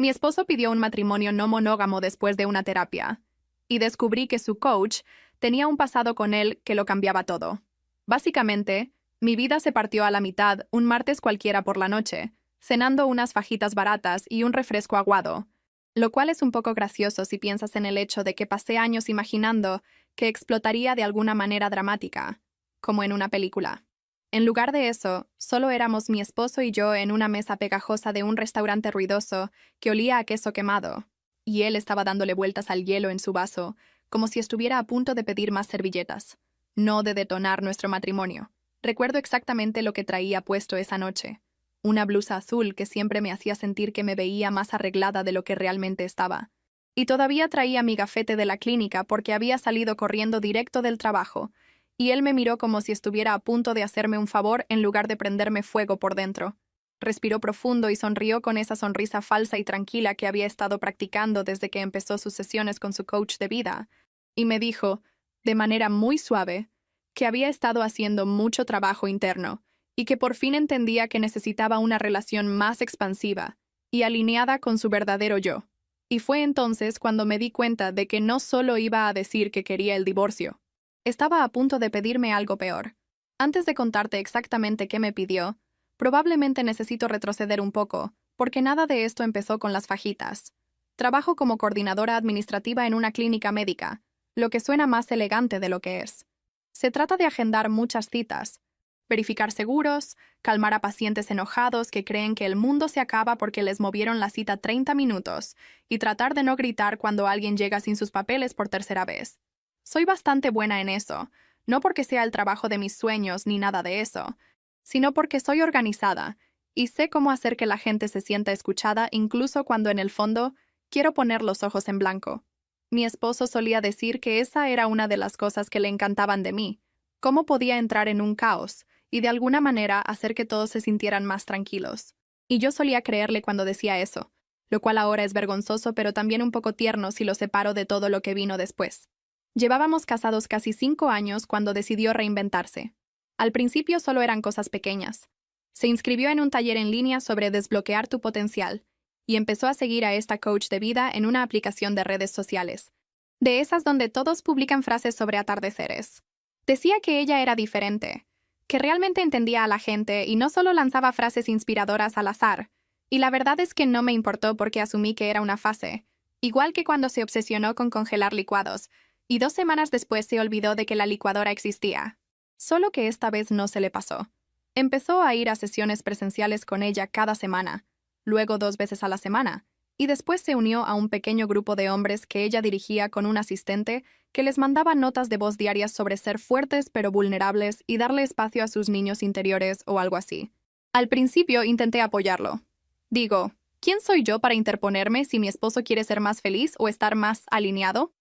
Mi esposo pidió un matrimonio no monógamo después de una terapia, y descubrí que su coach tenía un pasado con él que lo cambiaba todo. Básicamente, mi vida se partió a la mitad un martes cualquiera por la noche, cenando unas fajitas baratas y un refresco aguado, lo cual es un poco gracioso si piensas en el hecho de que pasé años imaginando que explotaría de alguna manera dramática, como en una película. En lugar de eso, solo éramos mi esposo y yo en una mesa pegajosa de un restaurante ruidoso que olía a queso quemado, y él estaba dándole vueltas al hielo en su vaso, como si estuviera a punto de pedir más servilletas, no de detonar nuestro matrimonio. Recuerdo exactamente lo que traía puesto esa noche. Una blusa azul que siempre me hacía sentir que me veía más arreglada de lo que realmente estaba. Y todavía traía mi gafete de la clínica porque había salido corriendo directo del trabajo, y él me miró como si estuviera a punto de hacerme un favor en lugar de prenderme fuego por dentro. Respiró profundo y sonrió con esa sonrisa falsa y tranquila que había estado practicando desde que empezó sus sesiones con su coach de vida, y me dijo, de manera muy suave, que había estado haciendo mucho trabajo interno, y que por fin entendía que necesitaba una relación más expansiva y alineada con su verdadero yo. Y fue entonces cuando me di cuenta de que no solo iba a decir que quería el divorcio. Estaba a punto de pedirme algo peor. Antes de contarte exactamente qué me pidió, probablemente necesito retroceder un poco, porque nada de esto empezó con las fajitas. Trabajo como coordinadora administrativa en una clínica médica, lo que suena más elegante de lo que es. Se trata de agendar muchas citas, verificar seguros, calmar a pacientes enojados que creen que el mundo se acaba porque les movieron la cita 30 minutos, y tratar de no gritar cuando alguien llega sin sus papeles por tercera vez. Soy bastante buena en eso, no porque sea el trabajo de mis sueños ni nada de eso, sino porque soy organizada y sé cómo hacer que la gente se sienta escuchada incluso cuando en el fondo quiero poner los ojos en blanco. Mi esposo solía decir que esa era una de las cosas que le encantaban de mí, cómo podía entrar en un caos y de alguna manera hacer que todos se sintieran más tranquilos. Y yo solía creerle cuando decía eso, lo cual ahora es vergonzoso pero también un poco tierno si lo separo de todo lo que vino después. Llevábamos casados casi 5 años cuando decidió reinventarse. Al principio solo eran cosas pequeñas. Se inscribió en un taller en línea sobre desbloquear tu potencial y empezó a seguir a esta coach de vida en una aplicación de redes sociales, de esas donde todos publican frases sobre atardeceres. Decía que ella era diferente, que realmente entendía a la gente y no solo lanzaba frases inspiradoras al azar, y la verdad es que no me importó porque asumí que era una fase, igual que cuando se obsesionó con congelar licuados, y 2 semanas después se olvidó de que la licuadora existía. Solo que esta vez no se le pasó. Empezó a ir a sesiones presenciales con ella cada semana, luego 2 veces a la semana, y después se unió a un pequeño grupo de hombres que ella dirigía con un asistente que les mandaba notas de voz diarias sobre ser fuertes pero vulnerables y darle espacio a sus niños interiores o algo así. Al principio intenté apoyarlo. Digo, ¿quién soy yo para interponerme si mi esposo quiere ser más feliz o estar más alineado?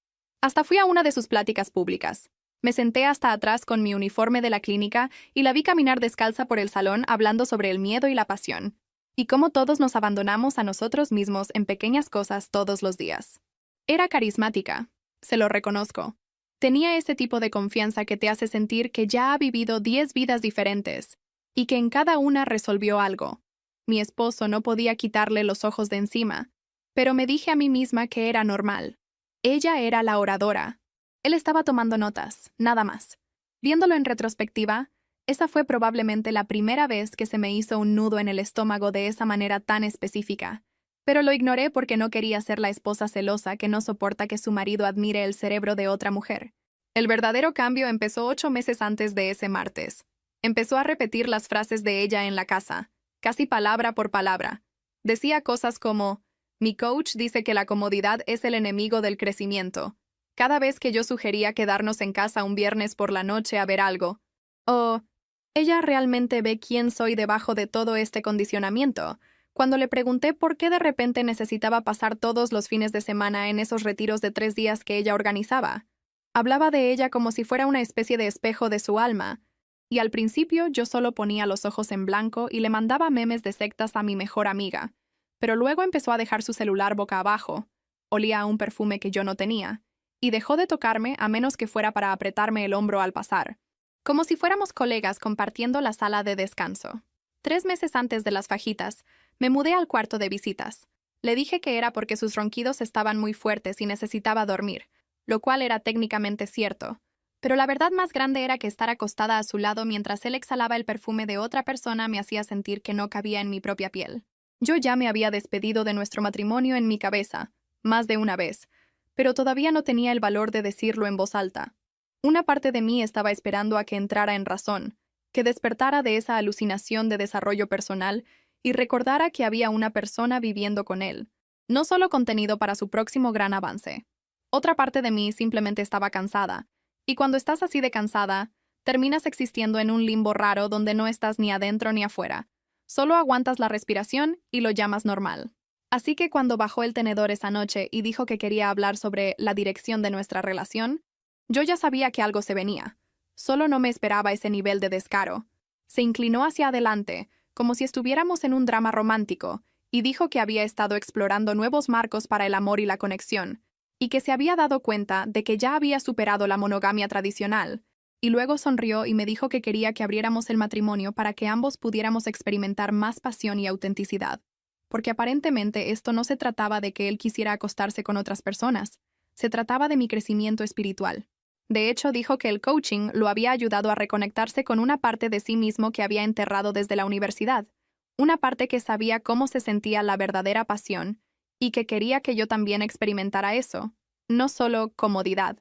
Hasta fui a una de sus pláticas públicas. Me senté hasta atrás con mi uniforme de la clínica y la vi caminar descalza por el salón hablando sobre el miedo y la pasión, y cómo todos nos abandonamos a nosotros mismos en pequeñas cosas todos los días. Era carismática, se lo reconozco. Tenía ese tipo de confianza que te hace sentir que ya ha vivido 10 vidas diferentes, y que en cada una resolvió algo. Mi esposo no podía quitarle los ojos de encima, pero me dije a mí misma que era normal. Ella era la oradora. Él estaba tomando notas, nada más. Viéndolo en retrospectiva, esa fue probablemente la primera vez que se me hizo un nudo en el estómago de esa manera tan específica, pero lo ignoré porque no quería ser la esposa celosa que no soporta que su marido admire el cerebro de otra mujer. El verdadero cambio empezó 8 meses antes de ese martes. Empezó a repetir las frases de ella en la casa, casi palabra por palabra. Decía cosas como: mi coach dice que la comodidad es el enemigo del crecimiento. Cada vez que yo sugería quedarnos en casa un viernes por la noche a ver algo. O, ella realmente ve quién soy debajo de todo este condicionamiento. Cuando le pregunté por qué de repente necesitaba pasar todos los fines de semana en esos retiros de 3 días que ella organizaba. Hablaba de ella como si fuera una especie de espejo de su alma. Y al principio yo solo ponía los ojos en blanco y le mandaba memes de sectas a mi mejor amiga. Pero luego empezó a dejar su celular boca abajo, olía a un perfume que yo no tenía, y dejó de tocarme a menos que fuera para apretarme el hombro al pasar, como si fuéramos colegas compartiendo la sala de descanso. 3 meses antes de las fajitas, me mudé al cuarto de visitas. Le dije que era porque sus ronquidos estaban muy fuertes y necesitaba dormir, lo cual era técnicamente cierto. Pero la verdad más grande era que estar acostada a su lado mientras él exhalaba el perfume de otra persona me hacía sentir que no cabía en mi propia piel. Yo ya me había despedido de nuestro matrimonio en mi cabeza, más de una vez, pero todavía no tenía el valor de decirlo en voz alta. Una parte de mí estaba esperando a que entrara en razón, que despertara de esa alucinación de desarrollo personal y recordara que había una persona viviendo con él, no solo contenido para su próximo gran avance. Otra parte de mí simplemente estaba cansada, y cuando estás así de cansada, terminas existiendo en un limbo raro donde no estás ni adentro ni afuera. Solo aguantas la respiración y lo llamas normal. Así que cuando bajó el tenedor esa noche y dijo que quería hablar sobre la dirección de nuestra relación, yo ya sabía que algo se venía. Solo no me esperaba ese nivel de descaro. Se inclinó hacia adelante, como si estuviéramos en un drama romántico, y dijo que había estado explorando nuevos marcos para el amor y la conexión, y que se había dado cuenta de que ya había superado la monogamia tradicional, y luego sonrió y me dijo que quería que abriéramos el matrimonio para que ambos pudiéramos experimentar más pasión y autenticidad. Porque aparentemente esto no se trataba de que él quisiera acostarse con otras personas, se trataba de mi crecimiento espiritual. De hecho, dijo que el coaching lo había ayudado a reconectarse con una parte de sí mismo que había enterrado desde la universidad, una parte que sabía cómo se sentía la verdadera pasión, y que quería que yo también experimentara eso, no solo comodidad.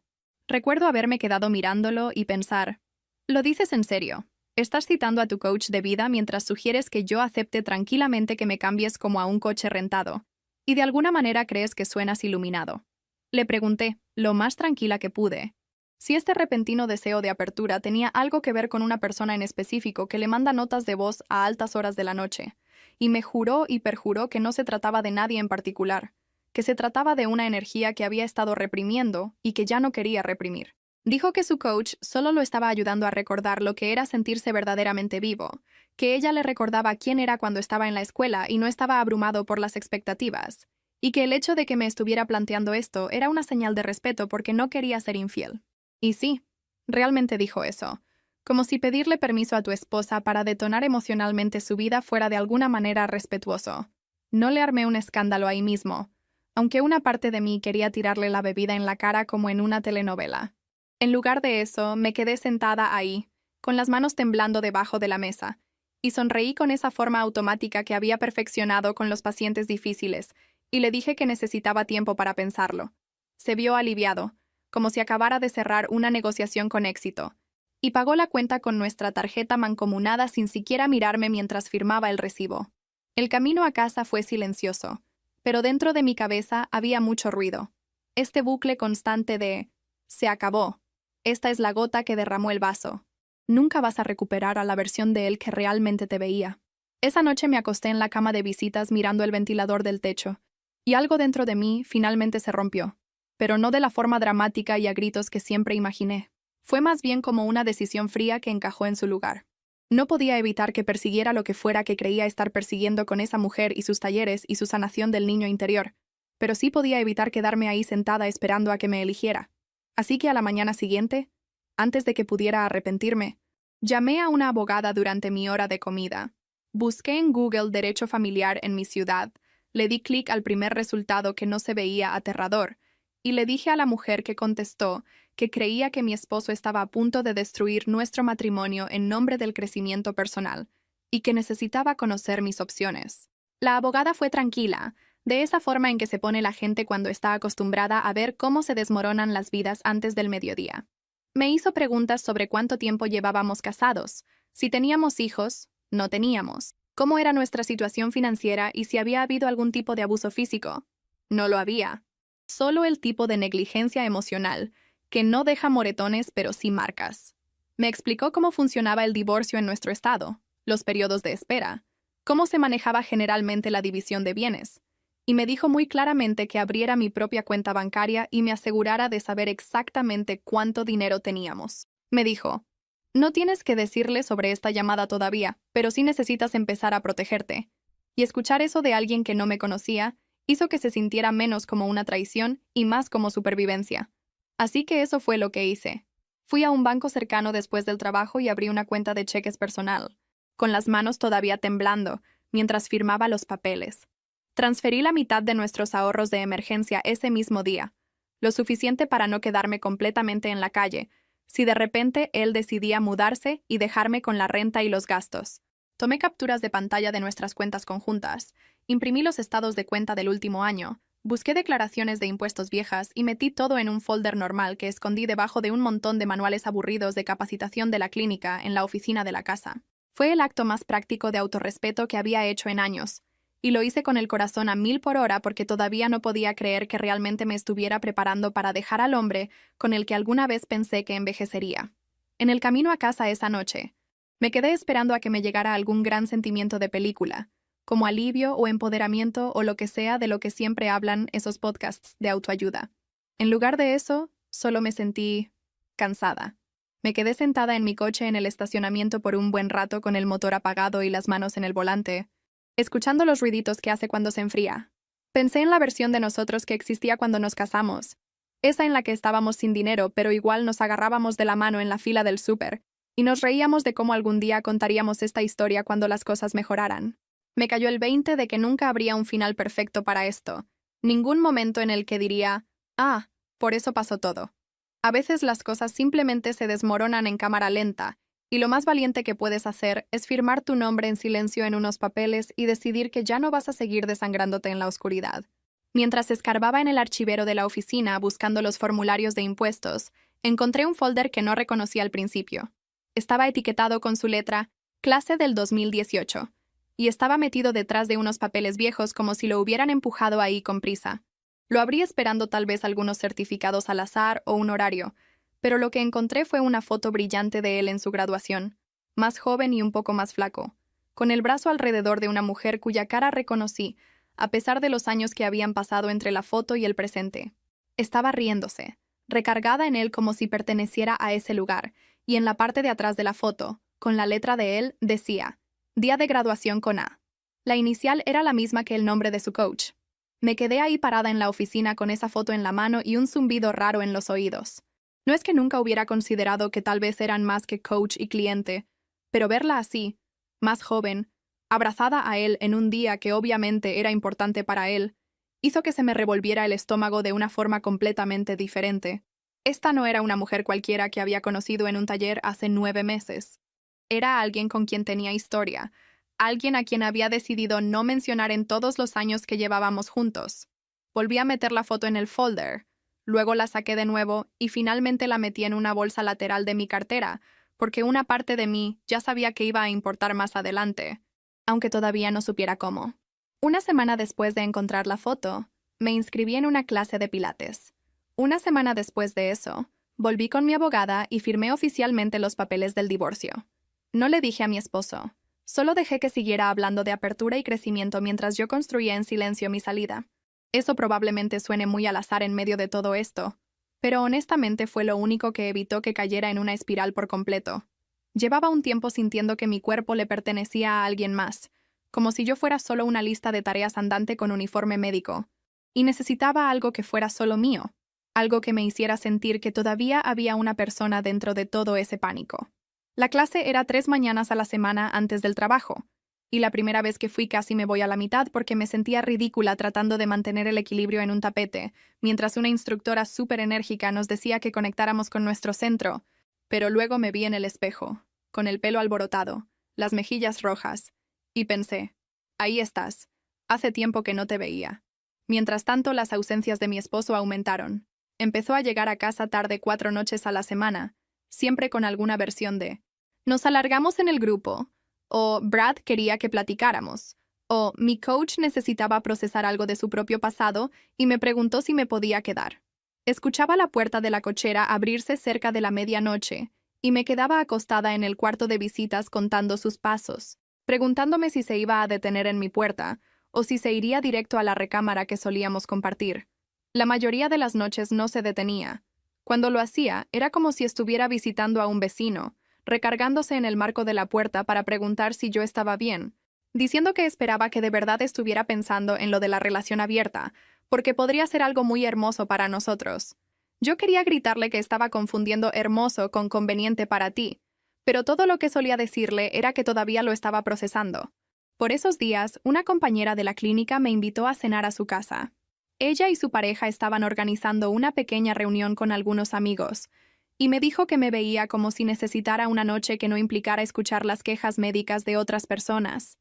Recuerdo haberme quedado mirándolo y pensar, ¿lo dices en serio? ¿Estás citando a tu coach de vida mientras sugieres que yo acepte tranquilamente que me cambies como a un coche rentado? ¿Y de alguna manera crees que suenas iluminado? Le pregunté, lo más tranquila que pude, si este repentino deseo de apertura tenía algo que ver con una persona en específico que le manda notas de voz a altas horas de la noche, y me juró y perjuró que no se trataba de nadie en particular, que se trataba de una energía que había estado reprimiendo y que ya no quería reprimir. Dijo que su coach solo lo estaba ayudando a recordar lo que era sentirse verdaderamente vivo, que ella le recordaba quién era cuando estaba en la escuela y no estaba abrumado por las expectativas, y que el hecho de que me estuviera planteando esto era una señal de respeto porque no quería ser infiel. Y sí, realmente dijo eso, como si pedirle permiso a tu esposa para detonar emocionalmente su vida fuera de alguna manera respetuoso. No le armé un escándalo ahí mismo, aunque una parte de mí quería tirarle la bebida en la cara como en una telenovela. En lugar de eso, me quedé sentada ahí, con las manos temblando debajo de la mesa, y sonreí con esa forma automática que había perfeccionado con los pacientes difíciles, y le dije que necesitaba tiempo para pensarlo. Se vio aliviado, como si acabara de cerrar una negociación con éxito, y pagó la cuenta con nuestra tarjeta mancomunada sin siquiera mirarme mientras firmaba el recibo. El camino a casa fue silencioso, pero dentro de mi cabeza había mucho ruido. Este bucle constante de «se acabó. Esta es la gota que derramó el vaso. Nunca vas a recuperar a la versión de él que realmente te veía». Esa noche me acosté en la cama de visitas mirando el ventilador del techo, y algo dentro de mí finalmente se rompió, pero no de la forma dramática y a gritos que siempre imaginé. Fue más bien como una decisión fría que encajó en su lugar. No podía evitar que persiguiera lo que fuera que creía estar persiguiendo con esa mujer y sus talleres y su sanación del niño interior, pero sí podía evitar quedarme ahí sentada esperando a que me eligiera. Así que a la mañana siguiente, antes de que pudiera arrepentirme, llamé a una abogada durante mi hora de comida. Busqué en Google Derecho Familiar en mi ciudad, le di clic al primer resultado que no se veía aterrador, y le dije a la mujer que contestó que creía que mi esposo estaba a punto de destruir nuestro matrimonio en nombre del crecimiento personal, y que necesitaba conocer mis opciones. La abogada fue tranquila, de esa forma en que se pone la gente cuando está acostumbrada a ver cómo se desmoronan las vidas antes del mediodía. Me hizo preguntas sobre cuánto tiempo llevábamos casados, si teníamos hijos, no teníamos, cómo era nuestra situación financiera y si había habido algún tipo de abuso físico. No lo había. Solo el tipo de negligencia emocional, que no deja moretones pero sí marcas. Me explicó cómo funcionaba el divorcio en nuestro estado, los periodos de espera, cómo se manejaba generalmente la división de bienes, y me dijo muy claramente que abriera mi propia cuenta bancaria y me asegurara de saber exactamente cuánto dinero teníamos. Me dijo, no tienes que decirle sobre esta llamada todavía, pero sí necesitas empezar a protegerte. Y escuchar eso de alguien que no me conocía hizo que se sintiera menos como una traición y más como supervivencia. Así que eso fue lo que hice. Fui a un banco cercano después del trabajo y abrí una cuenta de cheques personal, con las manos todavía temblando, mientras firmaba los papeles. Transferí la mitad de nuestros ahorros de emergencia ese mismo día, lo suficiente para no quedarme completamente en la calle, si de repente él decidía mudarse y dejarme con la renta y los gastos. Tomé capturas de pantalla de nuestras cuentas conjuntas, imprimí los estados de cuenta del último año, busqué declaraciones de impuestos viejas y metí todo en un folder normal que escondí debajo de un montón de manuales aburridos de capacitación de la clínica en la oficina de la casa. Fue el acto más práctico de autorrespeto que había hecho en años, y lo hice con el corazón a 1000 por hora porque todavía no podía creer que realmente me estuviera preparando para dejar al hombre con el que alguna vez pensé que envejecería. En el camino a casa esa noche, me quedé esperando a que me llegara algún gran sentimiento de película, como alivio o empoderamiento o lo que sea de lo que siempre hablan esos podcasts de autoayuda. En lugar de eso, solo me sentí cansada. Me quedé sentada en mi coche en el estacionamiento por un buen rato con el motor apagado y las manos en el volante, escuchando los ruiditos que hace cuando se enfría. Pensé en la versión de nosotros que existía cuando nos casamos, esa en la que estábamos sin dinero, pero igual nos agarrábamos de la mano en la fila del súper, y nos reíamos de cómo algún día contaríamos esta historia cuando las cosas mejoraran. Me cayó el 20 de que nunca habría un final perfecto para esto, ningún momento en el que diría, por eso pasó todo. A veces las cosas simplemente se desmoronan en cámara lenta, y lo más valiente que puedes hacer es firmar tu nombre en silencio en unos papeles y decidir que ya no vas a seguir desangrándote en la oscuridad. Mientras escarbaba en el archivero de la oficina buscando los formularios de impuestos, encontré un folder que no reconocí al principio. Estaba etiquetado con su letra Clase del 2018, y estaba metido detrás de unos papeles viejos como si lo hubieran empujado ahí con prisa. Lo abrí esperando tal vez algunos certificados al azar o un horario, pero lo que encontré fue una foto brillante de él en su graduación, más joven y un poco más flaco, con el brazo alrededor de una mujer cuya cara reconocí, a pesar de los años que habían pasado entre la foto y el presente. Estaba riéndose, recargada en él como si perteneciera a ese lugar, y en la parte de atrás de la foto, con la letra de él, decía, Día de graduación con A. La inicial era la misma que el nombre de su coach. Me quedé ahí parada en la oficina con esa foto en la mano y un zumbido raro en los oídos. No es que nunca hubiera considerado que tal vez eran más que coach y cliente, pero verla así, más joven, abrazada a él en un día que obviamente era importante para él, hizo que se me revolviera el estómago de una forma completamente diferente. Esta no era una mujer cualquiera que había conocido en un taller hace 9 meses. Era alguien con quien tenía historia, alguien a quien había decidido no mencionar en todos los años que llevábamos juntos. Volví a meter la foto en el folder. Luego la saqué de nuevo y finalmente la metí en una bolsa lateral de mi cartera, porque una parte de mí ya sabía que iba a importar más adelante, aunque todavía no supiera cómo. Una semana después de encontrar la foto, me inscribí en una clase de pilates. Una semana después de eso, volví con mi abogada y firmé oficialmente los papeles del divorcio. No le dije a mi esposo, solo dejé que siguiera hablando de apertura y crecimiento mientras yo construía en silencio mi salida. Eso probablemente suene muy al azar en medio de todo esto, pero honestamente fue lo único que evitó que cayera en una espiral por completo. Llevaba un tiempo sintiendo que mi cuerpo le pertenecía a alguien más, como si yo fuera solo una lista de tareas andante con uniforme médico, y necesitaba algo que fuera solo mío, algo que me hiciera sentir que todavía había una persona dentro de todo ese pánico. La clase era 3 mañanas a la semana antes del trabajo, y la primera vez que fui casi me voy a la mitad porque me sentía ridícula tratando de mantener el equilibrio en un tapete, mientras una instructora súper enérgica nos decía que conectáramos con nuestro centro, pero luego me vi en el espejo, con el pelo alborotado, las mejillas rojas, y pensé, ahí estás, hace tiempo que no te veía. Mientras tanto, las ausencias de mi esposo aumentaron. Empezó a llegar a casa tarde 4 noches a la semana, siempre con alguna versión de «Nos alargamos en el grupo», o «Brad quería que platicáramos», o «Mi coach necesitaba procesar algo de su propio pasado y me preguntó si me podía quedar». Escuchaba la puerta de la cochera abrirse cerca de la medianoche y me quedaba acostada en el cuarto de visitas contando sus pasos, preguntándome si se iba a detener en mi puerta o si se iría directo a la recámara que solíamos compartir. La mayoría de las noches no se detenía. Cuando lo hacía, era como si estuviera visitando a un vecino, recargándose en el marco de la puerta para preguntar si yo estaba bien, diciendo que esperaba que de verdad estuviera pensando en lo de la relación abierta, porque podría ser algo muy hermoso para nosotros. Yo quería gritarle que estaba confundiendo hermoso con conveniente para ti, pero todo lo que solía decirle era que todavía lo estaba procesando. Por esos días, una compañera de la clínica me invitó a cenar a su casa. Ella y su pareja estaban organizando una pequeña reunión con algunos amigos, y me dijo que me veía como si necesitara una noche que no implicara escuchar las quejas médicas de otras personas.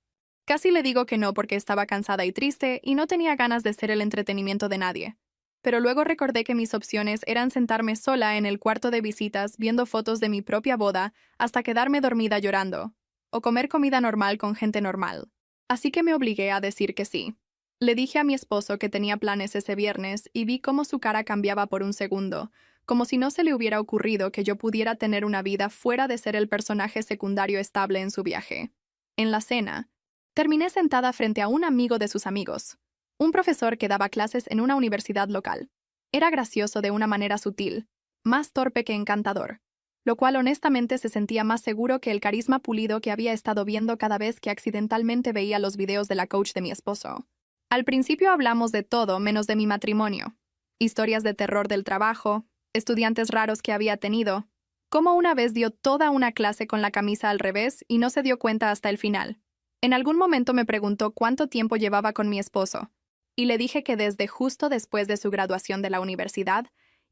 Casi le digo que no porque estaba cansada y triste y no tenía ganas de ser el entretenimiento de nadie. Pero luego recordé que mis opciones eran sentarme sola en el cuarto de visitas viendo fotos de mi propia boda hasta quedarme dormida llorando, o comer comida normal con gente normal. Así que me obligué a decir que sí. Le dije a mi esposo que tenía planes ese viernes y vi cómo su cara cambiaba por un segundo, como si no se le hubiera ocurrido que yo pudiera tener una vida fuera de ser el personaje secundario estable en su viaje. En la cena, terminé sentada frente a un amigo de sus amigos, un profesor que daba clases en una universidad local. Era gracioso de una manera sutil, más torpe que encantador, lo cual honestamente se sentía más seguro que el carisma pulido que había estado viendo cada vez que accidentalmente veía los videos de la coach de mi esposo. Al principio hablamos de todo menos de mi matrimonio, historias de terror del trabajo, estudiantes raros que había tenido, cómo una vez dio toda una clase con la camisa al revés y no se dio cuenta hasta el final. En algún momento me preguntó cuánto tiempo llevaba con mi esposo, y le dije que desde justo después de su graduación de la universidad,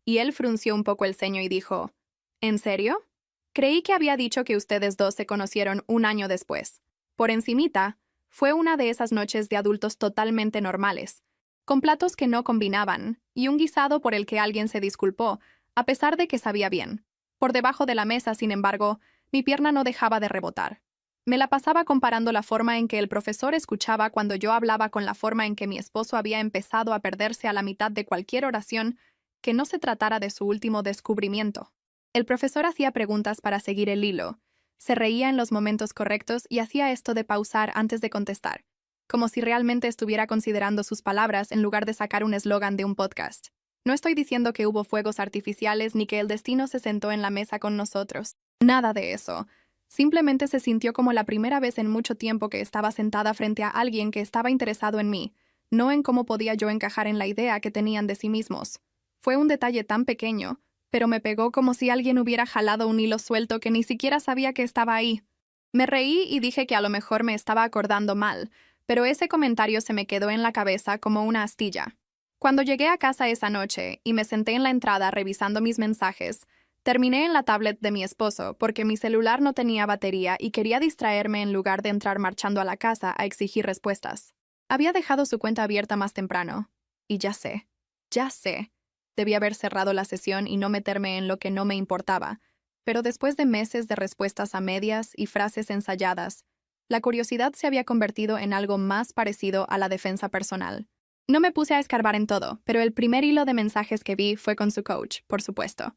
y él frunció un poco el ceño y dijo, ¿en serio? Creí que había dicho que ustedes dos se conocieron un año después. Por encimita, fue una de esas noches de adultos totalmente normales, con platos que no combinaban, y un guisado por el que alguien se disculpó, a pesar de que sabía bien. Por debajo de la mesa, sin embargo, mi pierna no dejaba de rebotar. Me la pasaba comparando la forma en que el profesor escuchaba cuando yo hablaba con la forma en que mi esposo había empezado a perderse a la mitad de cualquier oración que no se tratara de su último descubrimiento. El profesor hacía preguntas para seguir el hilo, se reía en los momentos correctos y hacía esto de pausar antes de contestar, como si realmente estuviera considerando sus palabras en lugar de sacar un eslogan de un podcast. No estoy diciendo que hubo fuegos artificiales ni que el destino se sentó en la mesa con nosotros. Nada de eso. Simplemente se sintió como la primera vez en mucho tiempo que estaba sentada frente a alguien que estaba interesado en mí, no en cómo podía yo encajar en la idea que tenían de sí mismos. Fue un detalle tan pequeño, pero me pegó como si alguien hubiera jalado un hilo suelto que ni siquiera sabía que estaba ahí. Me reí y dije que a lo mejor me estaba acordando mal, pero ese comentario se me quedó en la cabeza como una astilla. Cuando llegué a casa esa noche y me senté en la entrada revisando mis mensajes, terminé en la tablet de mi esposo porque mi celular no tenía batería y quería distraerme en lugar de entrar marchando a la casa a exigir respuestas. Había dejado su cuenta abierta más temprano. Y ya sé. Debí haber cerrado la sesión y no meterme en lo que no me importaba. Pero después de meses de respuestas a medias y frases ensayadas, la curiosidad se había convertido en algo más parecido a la defensa personal. No me puse a escarbar en todo, pero el primer hilo de mensajes que vi fue con su coach, por supuesto.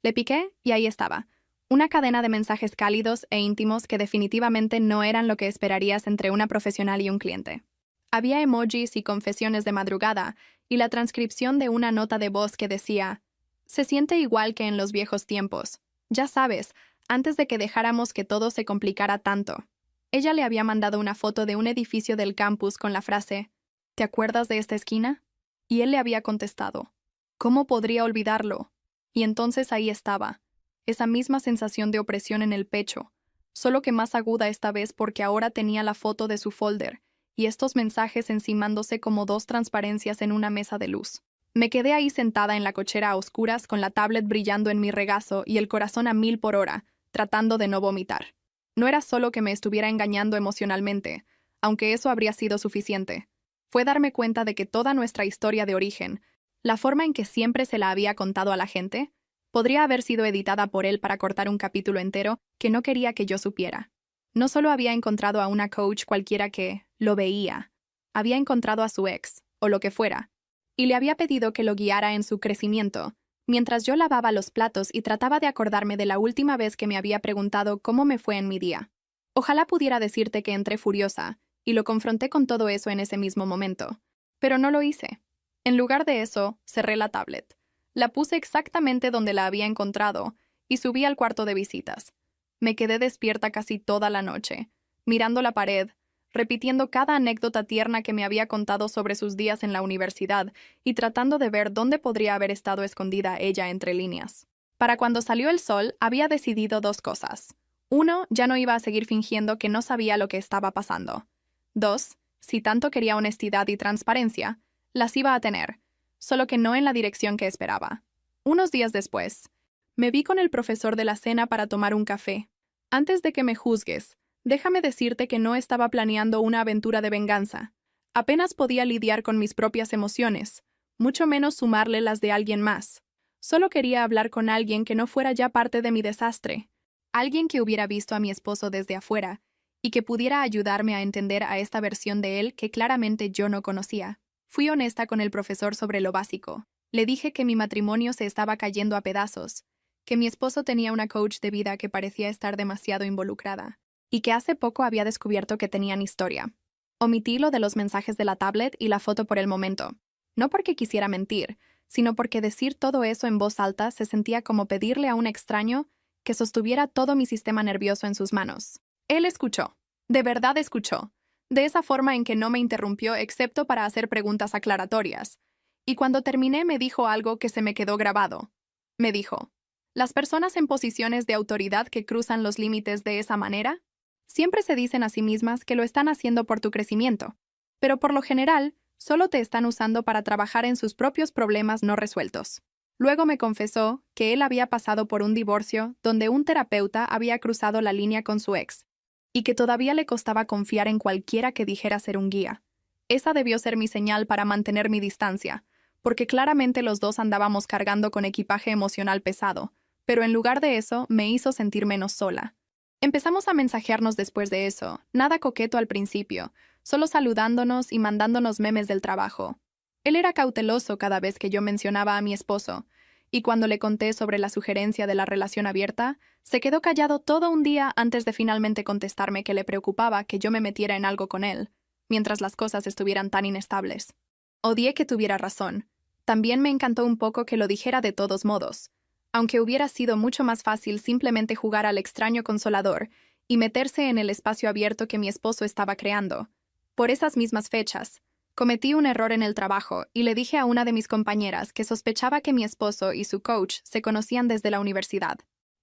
Le piqué y ahí estaba. Una cadena de mensajes cálidos e íntimos que definitivamente no eran lo que esperarías entre una profesional y un cliente. Había emojis y confesiones de madrugada, y la transcripción de una nota de voz que decía, «Se siente igual que en los viejos tiempos. Ya sabes, antes de que dejáramos que todo se complicara tanto». Ella le había mandado una foto de un edificio del campus con la frase, «¿Te acuerdas de esta esquina?» Y él le había contestado, «¿Cómo podría olvidarlo?» Y entonces ahí estaba, esa misma sensación de opresión en el pecho, solo que más aguda esta vez porque ahora tenía la foto de su folder, y estos mensajes encimándose como dos transparencias en una mesa de luz. Me quedé ahí sentada en la cochera a oscuras con la tablet brillando en mi regazo y el corazón a 1000 por hora, tratando de no vomitar. No era solo que me estuviera engañando emocionalmente, aunque eso habría sido suficiente. Fue darme cuenta de que toda nuestra historia de origen, la forma en que siempre se la había contado a la gente, podría haber sido editada por él para cortar un capítulo entero que no quería que yo supiera. No solo había encontrado a una coach cualquiera que lo veía, había encontrado a su ex, o lo que fuera, y le había pedido que lo guiara en su crecimiento, mientras yo lavaba los platos y trataba de acordarme de la última vez que me había preguntado cómo me fue en mi día. Ojalá pudiera decirte que entré furiosa, y lo confronté con todo eso en ese mismo momento, pero no lo hice. En lugar de eso, cerré la tablet. La puse exactamente donde la había encontrado y subí al cuarto de visitas. Me quedé despierta casi toda la noche, mirando la pared, repitiendo cada anécdota tierna que me había contado sobre sus días en la universidad y tratando de ver dónde podría haber estado escondida ella entre líneas. Para cuando salió el sol, había decidido dos cosas. 1, ya no iba a seguir fingiendo que no sabía lo que estaba pasando. 2. Si tanto quería honestidad y transparencia, las iba a tener, solo que no en la dirección que esperaba. Unos días después, me vi con el profesor de la cena para tomar un café. Antes de que me juzgues, déjame decirte que no estaba planeando una aventura de venganza. Apenas podía lidiar con mis propias emociones, mucho menos sumarle las de alguien más. Solo quería hablar con alguien que no fuera ya parte de mi desastre. Alguien que hubiera visto a mi esposo desde afuera y que pudiera ayudarme a entender a esta versión de él que claramente yo no conocía. Fui honesta con el profesor sobre lo básico. Le dije que mi matrimonio se estaba cayendo a pedazos, que mi esposo tenía una coach de vida que parecía estar demasiado involucrada, y que hace poco había descubierto que tenían historia. Omití lo de los mensajes de la tablet y la foto por el momento. No porque quisiera mentir, sino porque decir todo eso en voz alta se sentía como pedirle a un extraño que sostuviera todo mi sistema nervioso en sus manos. Él escuchó. De verdad escuchó. De esa forma en que no me interrumpió excepto para hacer preguntas aclaratorias. Y cuando terminé me dijo algo que se me quedó grabado. Me dijo, ¿las personas en posiciones de autoridad que cruzan los límites de esa manera? Siempre se dicen a sí mismas que lo están haciendo por tu crecimiento, pero por lo general, solo te están usando para trabajar en sus propios problemas no resueltos. Luego me confesó que él había pasado por un divorcio donde un terapeuta había cruzado la línea con su ex, y que todavía le costaba confiar en cualquiera que dijera ser un guía. Esa debió ser mi señal para mantener mi distancia, porque claramente los dos andábamos cargando con equipaje emocional pesado, pero en lugar de eso me hizo sentir menos sola. Empezamos a mensajearnos después de eso, nada coqueto al principio, solo saludándonos y mandándonos memes del trabajo. Él era cauteloso cada vez que yo mencionaba a mi esposo, y cuando le conté sobre la sugerencia de la relación abierta, se quedó callado todo un día antes de finalmente contestarme que le preocupaba que yo me metiera en algo con él, mientras las cosas estuvieran tan inestables. Odié que tuviera razón. También me encantó un poco que lo dijera de todos modos, aunque hubiera sido mucho más fácil simplemente jugar al extraño consolador y meterse en el espacio abierto que mi esposo estaba creando. Por esas mismas fechas, cometí un error en el trabajo y le dije a una de mis compañeras que sospechaba que mi esposo y su coach se conocían desde la universidad.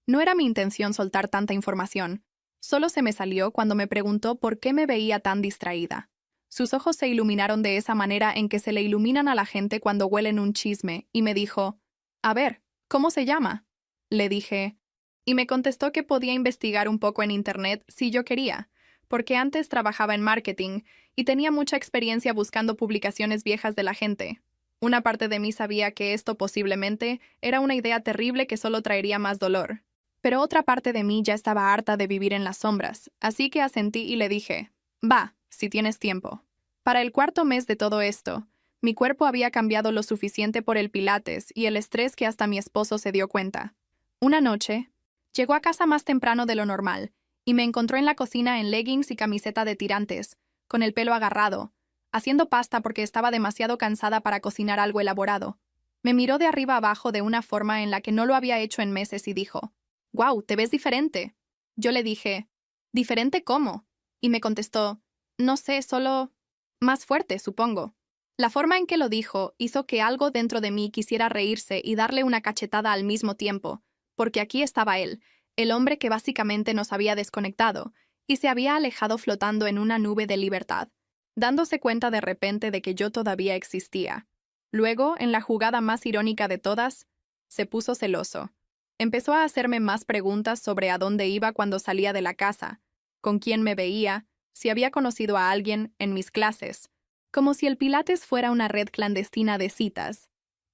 No era mi intención soltar tanta información, solo se me salió cuando me preguntó por qué me veía tan distraída. Sus ojos se iluminaron de esa manera en que se le iluminan a la gente cuando huelen un chisme, y me dijo, «A ver, ¿cómo se llama?». Le dije, y me contestó que podía investigar un poco en internet si yo quería, porque antes trabajaba en marketing y tenía mucha experiencia buscando publicaciones viejas de la gente. Una parte de mí sabía que esto posiblemente era una idea terrible que solo traería más dolor. Pero otra parte de mí ya estaba harta de vivir en las sombras, así que asentí y le dije, «Va, si tienes tiempo». Para el cuarto mes de todo esto, mi cuerpo había cambiado lo suficiente por el pilates y el estrés que hasta mi esposo se dio cuenta. Una noche, llegó a casa más temprano de lo normal y me encontró en la cocina en leggings y camiseta de tirantes, con el pelo agarrado, haciendo pasta porque estaba demasiado cansada para cocinar algo elaborado. Me miró de arriba abajo de una forma en la que no lo había hecho en meses y dijo, «¡Guau, te ves diferente!». Yo le dije, «¿Diferente cómo?». Y me contestó, «No sé, solo más fuerte, supongo». La forma en que lo dijo hizo que algo dentro de mí quisiera reírse y darle una cachetada al mismo tiempo, porque aquí estaba él, el hombre que básicamente nos había desconectado y se había alejado flotando en una nube de libertad, dándose cuenta de repente de que yo todavía existía. Luego, en la jugada más irónica de todas, se puso celoso. Empezó a hacerme más preguntas sobre a dónde iba cuando salía de la casa, con quién me veía, si había conocido a alguien en mis clases, como si el Pilates fuera una red clandestina de citas.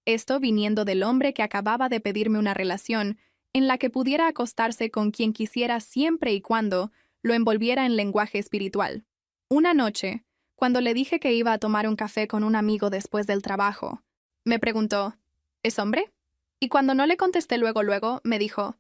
Esto viniendo del hombre que acababa de pedirme una relación en la que pudiera acostarse con quien quisiera siempre y cuando lo envolviera en lenguaje espiritual. Una noche, cuando le dije que iba a tomar un café con un amigo después del trabajo, me preguntó, ¿es hombre? Y cuando no le contesté luego, me dijo,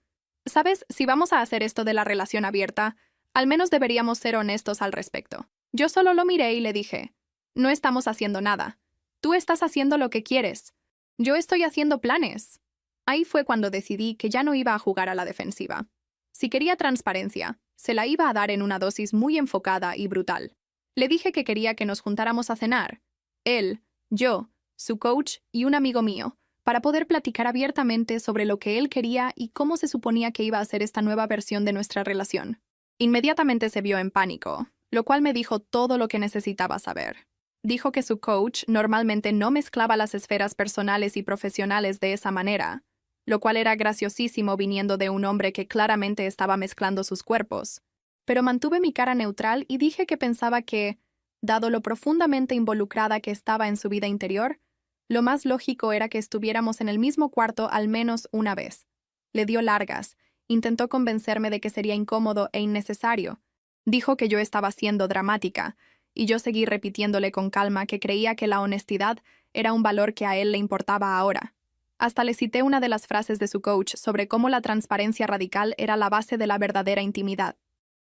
¿sabes, si vamos a hacer esto de la relación abierta, al menos deberíamos ser honestos al respecto? Yo solo lo miré y le dije, no estamos haciendo nada. Tú estás haciendo lo que quieres. Yo estoy haciendo planes. Ahí fue cuando decidí que ya no iba a jugar a la defensiva. Si quería transparencia, se la iba a dar en una dosis muy enfocada y brutal. Le dije que quería que nos juntáramos a cenar. Él, yo, su coach y un amigo mío, para poder platicar abiertamente sobre lo que él quería y cómo se suponía que iba a ser esta nueva versión de nuestra relación. Inmediatamente se vio en pánico. lo cual me dijo todo lo que necesitaba saber. Dijo que su coach normalmente no mezclaba las esferas personales y profesionales de esa manera, lo cual era graciosísimo viniendo de un hombre que claramente estaba mezclando sus cuerpos. Pero mantuve mi cara neutral y dije que pensaba que, dado lo profundamente involucrada que estaba en su vida interior, lo más lógico era que estuviéramos en el mismo cuarto al menos una vez. Le dio largas, intentó convencerme de que sería incómodo e innecesario. Dijo que yo estaba siendo dramática, y yo seguí repitiéndole con calma que creía que la honestidad era un valor que a él le importaba ahora. Hasta le cité una de las frases de su coach sobre cómo la transparencia radical era la base de la verdadera intimidad.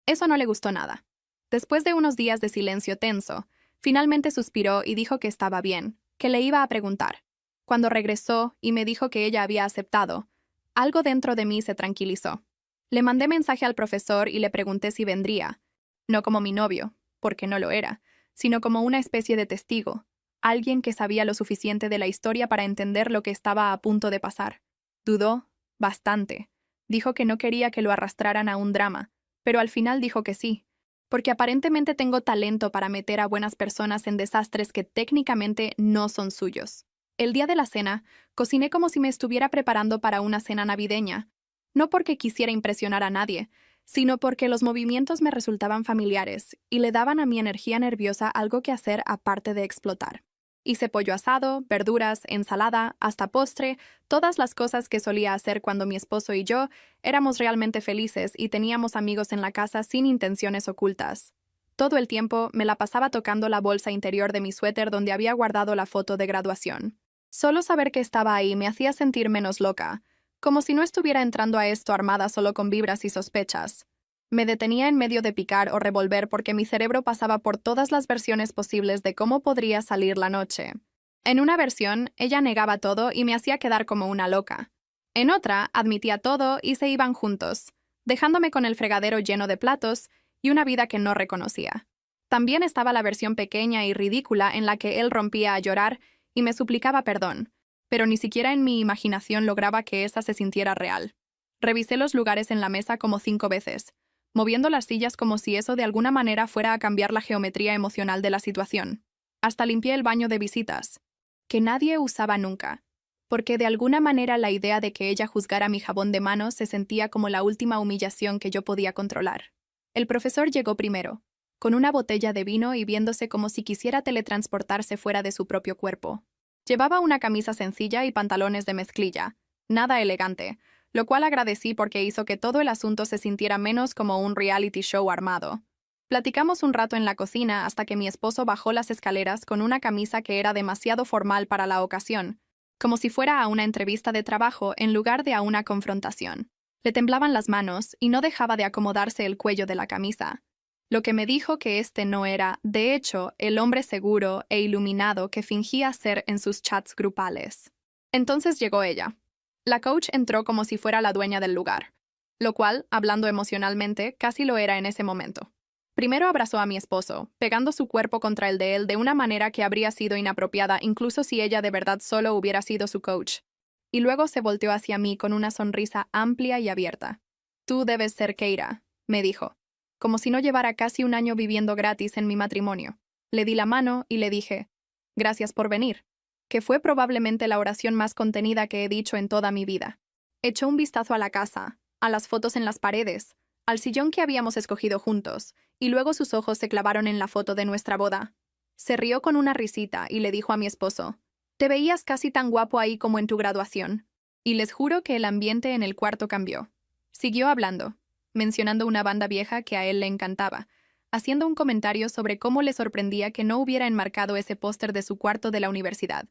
Eso no le gustó nada. Después de unos días de silencio tenso, finalmente suspiró y dijo que estaba bien, que le iba a preguntar. Cuando regresó y me dijo que ella había aceptado, algo dentro de mí se tranquilizó. Le mandé mensaje al profesor y le pregunté si vendría, no como mi novio, porque no lo era, sino como una especie de testigo, alguien que sabía lo suficiente de la historia para entender lo que estaba a punto de pasar. Dudó bastante. Dijo que no quería que lo arrastraran a un drama, pero al final dijo que sí, porque aparentemente tengo talento para meter a buenas personas en desastres que técnicamente no son suyos. El día de la cena, cociné como si me estuviera preparando para una cena navideña, no porque quisiera impresionar a nadie, sino porque los movimientos me resultaban familiares y le daban a mi energía nerviosa algo que hacer aparte de explotar. Hice pollo asado, verduras, ensalada, hasta postre, todas las cosas que solía hacer cuando mi esposo y yo éramos realmente felices y teníamos amigos en la casa sin intenciones ocultas. Todo el tiempo me la pasaba tocando la bolsa interior de mi suéter donde había guardado la foto de graduación. Solo saber que estaba ahí me hacía sentir menos loca, como si no estuviera entrando a esto armada solo con vibras y sospechas. Me detenía en medio de picar o revolver porque mi cerebro pasaba por todas las versiones posibles de cómo podría salir la noche. En una versión, ella negaba todo y me hacía quedar como una loca. En otra, admitía todo y se iban juntos, dejándome con el fregadero lleno de platos y una vida que no reconocía. También estaba la versión pequeña y ridícula en la que él rompía a llorar y me suplicaba perdón, pero ni siquiera en mi imaginación lograba que esa se sintiera real. Revisé los lugares en la mesa como 5 veces, moviendo las sillas como si eso de alguna manera fuera a cambiar la geometría emocional de la situación. Hasta limpié el baño de visitas, que nadie usaba nunca, porque de alguna manera la idea de que ella juzgara mi jabón de manos se sentía como la última humillación que yo podía controlar. El profesor llegó primero, con una botella de vino y viéndose como si quisiera teletransportarse fuera de su propio cuerpo. Llevaba una camisa sencilla y pantalones de mezclilla, nada elegante, lo cual agradecí porque hizo que todo el asunto se sintiera menos como un reality show armado. Platicamos un rato en la cocina hasta que mi esposo bajó las escaleras con una camisa que era demasiado formal para la ocasión, como si fuera a una entrevista de trabajo en lugar de a una confrontación. Le temblaban las manos y no dejaba de acomodarse el cuello de la camisa, lo que me dijo que este no era, de hecho, el hombre seguro e iluminado que fingía ser en sus chats grupales. Entonces llegó ella. La coach entró como si fuera la dueña del lugar, lo cual, hablando emocionalmente, casi lo era en ese momento. Primero abrazó a mi esposo, pegando su cuerpo contra el de él de una manera que habría sido inapropiada incluso si ella de verdad solo hubiera sido su coach. Y luego se volteó hacia mí con una sonrisa amplia y abierta. «Tú debes ser Keira», me dijo, como si no llevara casi un año viviendo gratis en mi matrimonio. Le di la mano y le dije, «Gracias por venir», que fue probablemente la oración más contenida que he dicho en toda mi vida. Echó un vistazo a la casa, a las fotos en las paredes, al sillón que habíamos escogido juntos, y luego sus ojos se clavaron en la foto de nuestra boda. Se rió con una risita y le dijo a mi esposo, «Te veías casi tan guapo ahí como en tu graduación». Y les juro que el ambiente en el cuarto cambió. Siguió hablando, mencionando una banda vieja que a él le encantaba, haciendo un comentario sobre cómo le sorprendía que no hubiera enmarcado ese póster de su cuarto de la universidad.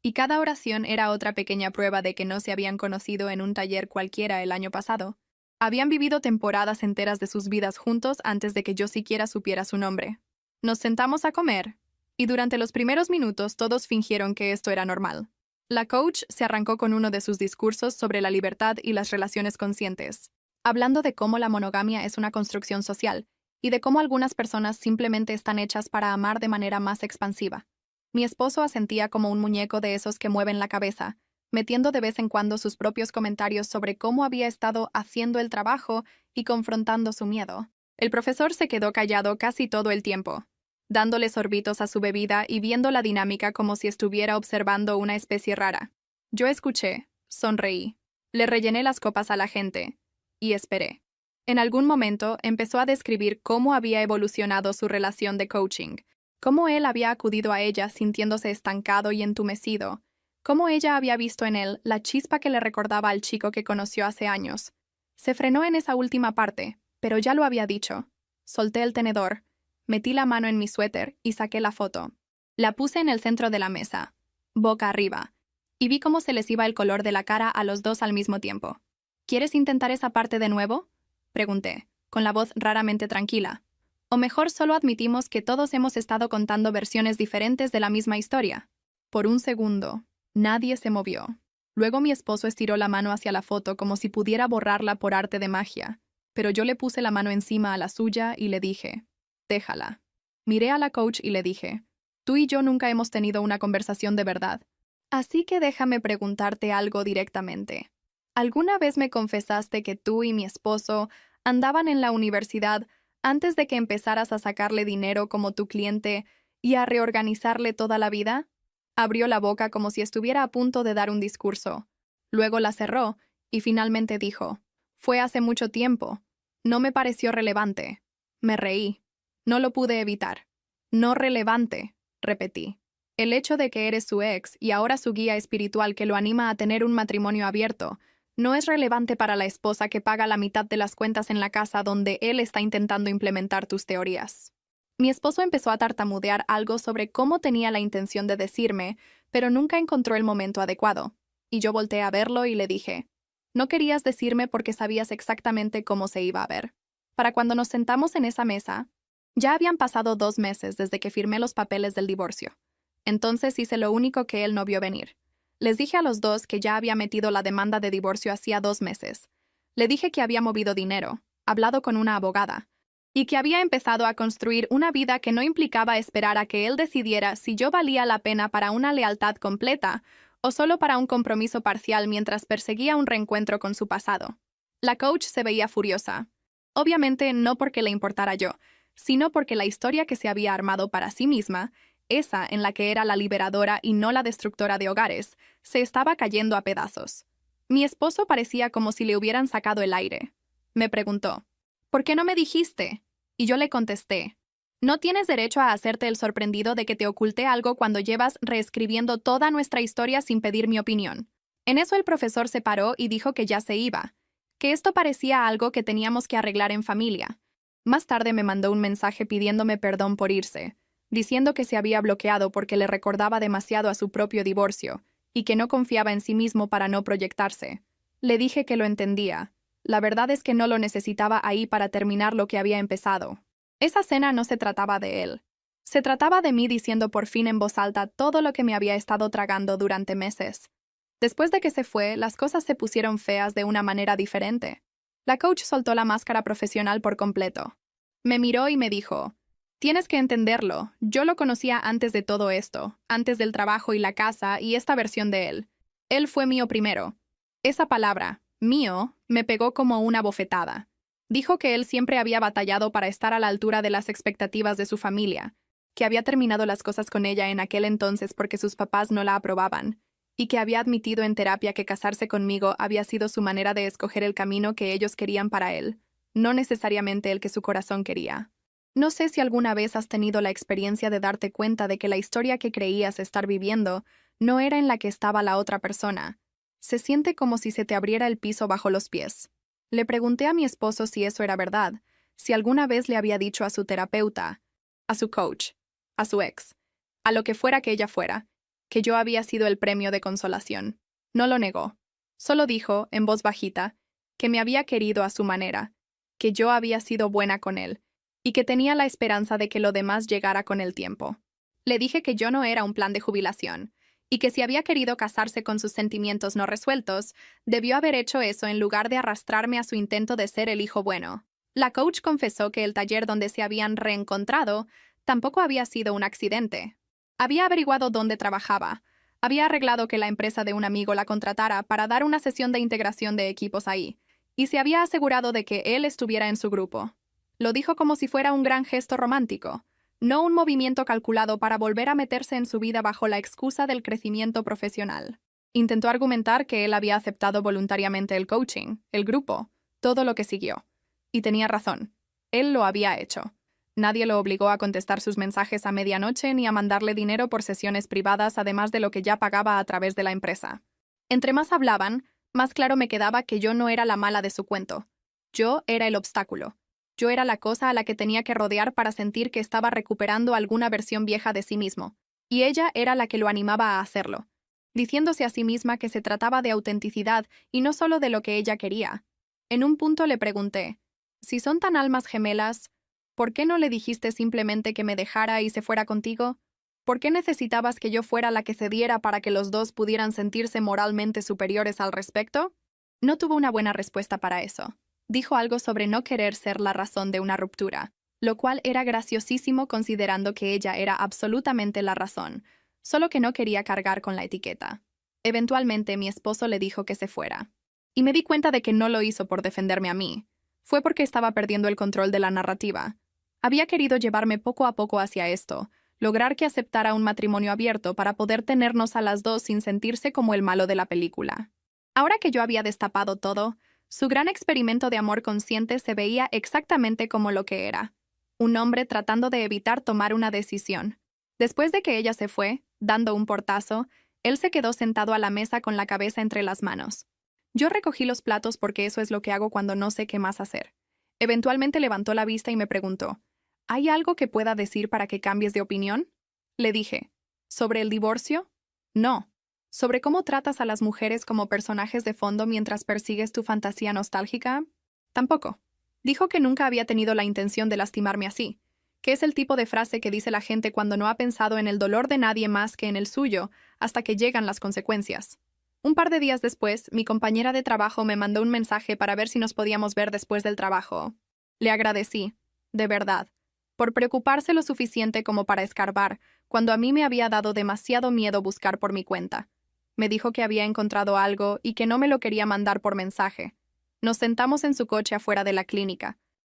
Y cada oración era otra pequeña prueba de que no se habían conocido en un taller cualquiera el año pasado. Habían vivido temporadas enteras de sus vidas juntos antes de que yo siquiera supiera su nombre. Nos sentamos a comer, y durante los primeros minutos todos fingieron que esto era normal. La coach se arrancó con uno de sus discursos sobre la libertad y las relaciones conscientes, hablando de cómo la monogamia es una construcción social, y de cómo algunas personas simplemente están hechas para amar de manera más expansiva. Mi esposo asentía como un muñeco de esos que mueven la cabeza, metiendo de vez en cuando sus propios comentarios sobre cómo había estado haciendo el trabajo y confrontando su miedo. El profesor se quedó callado casi todo el tiempo, dándole sorbitos a su bebida y viendo la dinámica como si estuviera observando una especie rara. Yo escuché, sonreí, le rellené las copas a la gente y esperé. En algún momento empezó a describir cómo había evolucionado su relación de coaching, cómo él había acudido a ella sintiéndose estancado y entumecido, cómo ella había visto en él la chispa que le recordaba al chico que conoció hace años. Se frenó en esa última parte, pero ya lo había dicho. Solté el tenedor, metí la mano en mi suéter y saqué la foto. La puse en el centro de la mesa, boca arriba, y vi cómo se les iba el color de la cara a los dos al mismo tiempo. ¿Quieres intentar esa parte de nuevo?, pregunté, con la voz raramente tranquila. O mejor solo admitimos que todos hemos estado contando versiones diferentes de la misma historia. Por un segundo, nadie se movió. Luego mi esposo estiró la mano hacia la foto como si pudiera borrarla por arte de magia, pero yo le puse la mano encima a la suya y le dije, déjala. Miré a la coach y le dije, tú y yo nunca hemos tenido una conversación de verdad. Así que déjame preguntarte algo directamente. ¿Alguna vez me confesaste que tú y mi esposo andaban en la universidad antes de que empezaras a sacarle dinero como tu cliente y a reorganizarle toda la vida? Abrió la boca como si estuviera a punto de dar un discurso. Luego la cerró y finalmente dijo, fue hace mucho tiempo. No me pareció relevante. Me reí. No lo pude evitar. No relevante, repetí. El hecho de que eres su ex y ahora su guía espiritual que lo anima a tener un matrimonio abierto no es relevante para la esposa que paga la mitad de las cuentas en la casa donde él está intentando implementar tus teorías. Mi esposo empezó a tartamudear algo sobre cómo tenía la intención de decirme, pero nunca encontró el momento adecuado. Y yo volteé a verlo y le dije, no querías decirme porque sabías exactamente cómo se iba a ver. Para cuando nos sentamos en esa mesa, ya habían pasado 2 meses desde que firmé los papeles del divorcio. Entonces hice lo único que él no vio venir. Les dije a los dos que ya había metido la demanda de divorcio hacía 2 meses. Le dije que había movido dinero, hablado con una abogada, y que había empezado a construir una vida que no implicaba esperar a que él decidiera si yo valía la pena para una lealtad completa o solo para un compromiso parcial mientras perseguía un reencuentro con su pasado. La coach se veía furiosa. Obviamente no porque le importara yo, sino porque la historia que se había armado para sí misma, esa en la que era la liberadora y no la destructora de hogares, se estaba cayendo a pedazos. Mi esposo parecía como si le hubieran sacado el aire. Me preguntó, ¿por qué no me dijiste? Y yo le contesté, no tienes derecho a hacerte el sorprendido de que te oculté algo cuando llevas reescribiendo toda nuestra historia sin pedir mi opinión. En eso el profesor se paró y dijo que ya se iba, que esto parecía algo que teníamos que arreglar en familia. Más tarde me mandó un mensaje pidiéndome perdón por irse, diciendo que se había bloqueado porque le recordaba demasiado a su propio divorcio y que no confiaba en sí mismo para no proyectarse. Le dije que lo entendía. La verdad es que no lo necesitaba ahí para terminar lo que había empezado. Esa cena no se trataba de él. Se trataba de mí diciendo por fin en voz alta todo lo que me había estado tragando durante meses. Después de que se fue, las cosas se pusieron feas de una manera diferente. La coach soltó la máscara profesional por completo. Me miró y me dijo, tienes que entenderlo, yo lo conocía antes de todo esto, antes del trabajo y la casa y esta versión de él. Él fue mío primero. Esa palabra, mío, me pegó como una bofetada. Dijo que él siempre había batallado para estar a la altura de las expectativas de su familia, que había terminado las cosas con ella en aquel entonces porque sus papás no la aprobaban, y que había admitido en terapia que casarse conmigo había sido su manera de escoger el camino que ellos querían para él, no necesariamente el que su corazón quería. No sé si alguna vez has tenido la experiencia de darte cuenta de que la historia que creías estar viviendo no era en la que estaba la otra persona. Se siente como si se te abriera el piso bajo los pies. Le pregunté a mi esposo si eso era verdad, si alguna vez le había dicho a su terapeuta, a su coach, a su ex, a lo que fuera que ella fuera, que yo había sido el premio de consolación. No lo negó. Solo dijo, en voz bajita, que me había querido a su manera, que yo había sido buena con él, y que tenía la esperanza de que lo demás llegara con el tiempo. Le dije que yo no era un plan de jubilación, y que si había querido casarse con sus sentimientos no resueltos, debió haber hecho eso en lugar de arrastrarme a su intento de ser el hijo bueno. La coach confesó que el taller donde se habían reencontrado tampoco había sido un accidente. Había averiguado dónde trabajaba, había arreglado que la empresa de un amigo la contratara para dar una sesión de integración de equipos ahí, y se había asegurado de que él estuviera en su grupo. Lo dijo como si fuera un gran gesto romántico, no un movimiento calculado para volver a meterse en su vida bajo la excusa del crecimiento profesional. Intentó argumentar que él había aceptado voluntariamente el coaching, el grupo, todo lo que siguió. Y tenía razón. Él lo había hecho. Nadie lo obligó a contestar sus mensajes a medianoche ni a mandarle dinero por sesiones privadas, además de lo que ya pagaba a través de la empresa. Entre más hablaban, más claro me quedaba que yo no era la mala de su cuento. Yo era el obstáculo. Yo era la cosa a la que tenía que rodear para sentir que estaba recuperando alguna versión vieja de sí mismo. Y ella era la que lo animaba a hacerlo, diciéndose a sí misma que se trataba de autenticidad y no solo de lo que ella quería. En un punto le pregunté, si son tan almas gemelas, ¿por qué no le dijiste simplemente que me dejara y se fuera contigo? ¿Por qué necesitabas que yo fuera la que cediera para que los dos pudieran sentirse moralmente superiores al respecto? No tuvo una buena respuesta para eso. Dijo algo sobre no querer ser la razón de una ruptura, lo cual era graciosísimo considerando que ella era absolutamente la razón, solo que no quería cargar con la etiqueta. Eventualmente mi esposo le dijo que se fuera. Y me di cuenta de que no lo hizo por defenderme a mí. Fue porque estaba perdiendo el control de la narrativa. Había querido llevarme poco a poco hacia esto, lograr que aceptara un matrimonio abierto para poder tenernos a las dos sin sentirse como el malo de la película. Ahora que yo había destapado todo, su gran experimento de amor consciente se veía exactamente como lo que era. Un hombre tratando de evitar tomar una decisión. Después de que ella se fue, dando un portazo, él se quedó sentado a la mesa con la cabeza entre las manos. Yo recogí los platos porque eso es lo que hago cuando no sé qué más hacer. Eventualmente levantó la vista y me preguntó, ¿hay algo que pueda decir para que cambies de opinión? Le dije, ¿sobre el divorcio? No. ¿Sobre cómo tratas a las mujeres como personajes de fondo mientras persigues tu fantasía nostálgica? Tampoco. Dijo que nunca había tenido la intención de lastimarme así, que es el tipo de frase que dice la gente cuando no ha pensado en el dolor de nadie más que en el suyo, hasta que llegan las consecuencias. Un par de días después, mi compañera de trabajo me mandó un mensaje para ver si nos podíamos ver después del trabajo. Le agradecí, de verdad, por preocuparse lo suficiente como para escarbar, cuando a mí me había dado demasiado miedo buscar por mi cuenta. Me dijo que había encontrado algo y que no me lo quería mandar por mensaje. Nos sentamos en su coche afuera de la clínica,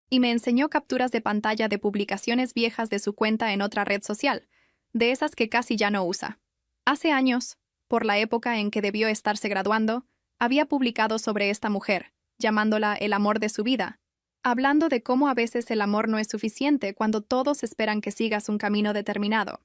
y me enseñó capturas de pantalla de publicaciones viejas de su cuenta en otra red social, de esas que casi ya no usa. Hace años, por la época en que debió estarse graduando, había publicado sobre esta mujer, llamándola el amor de su vida, hablando de cómo a veces el amor no es suficiente cuando todos esperan que sigas un camino determinado.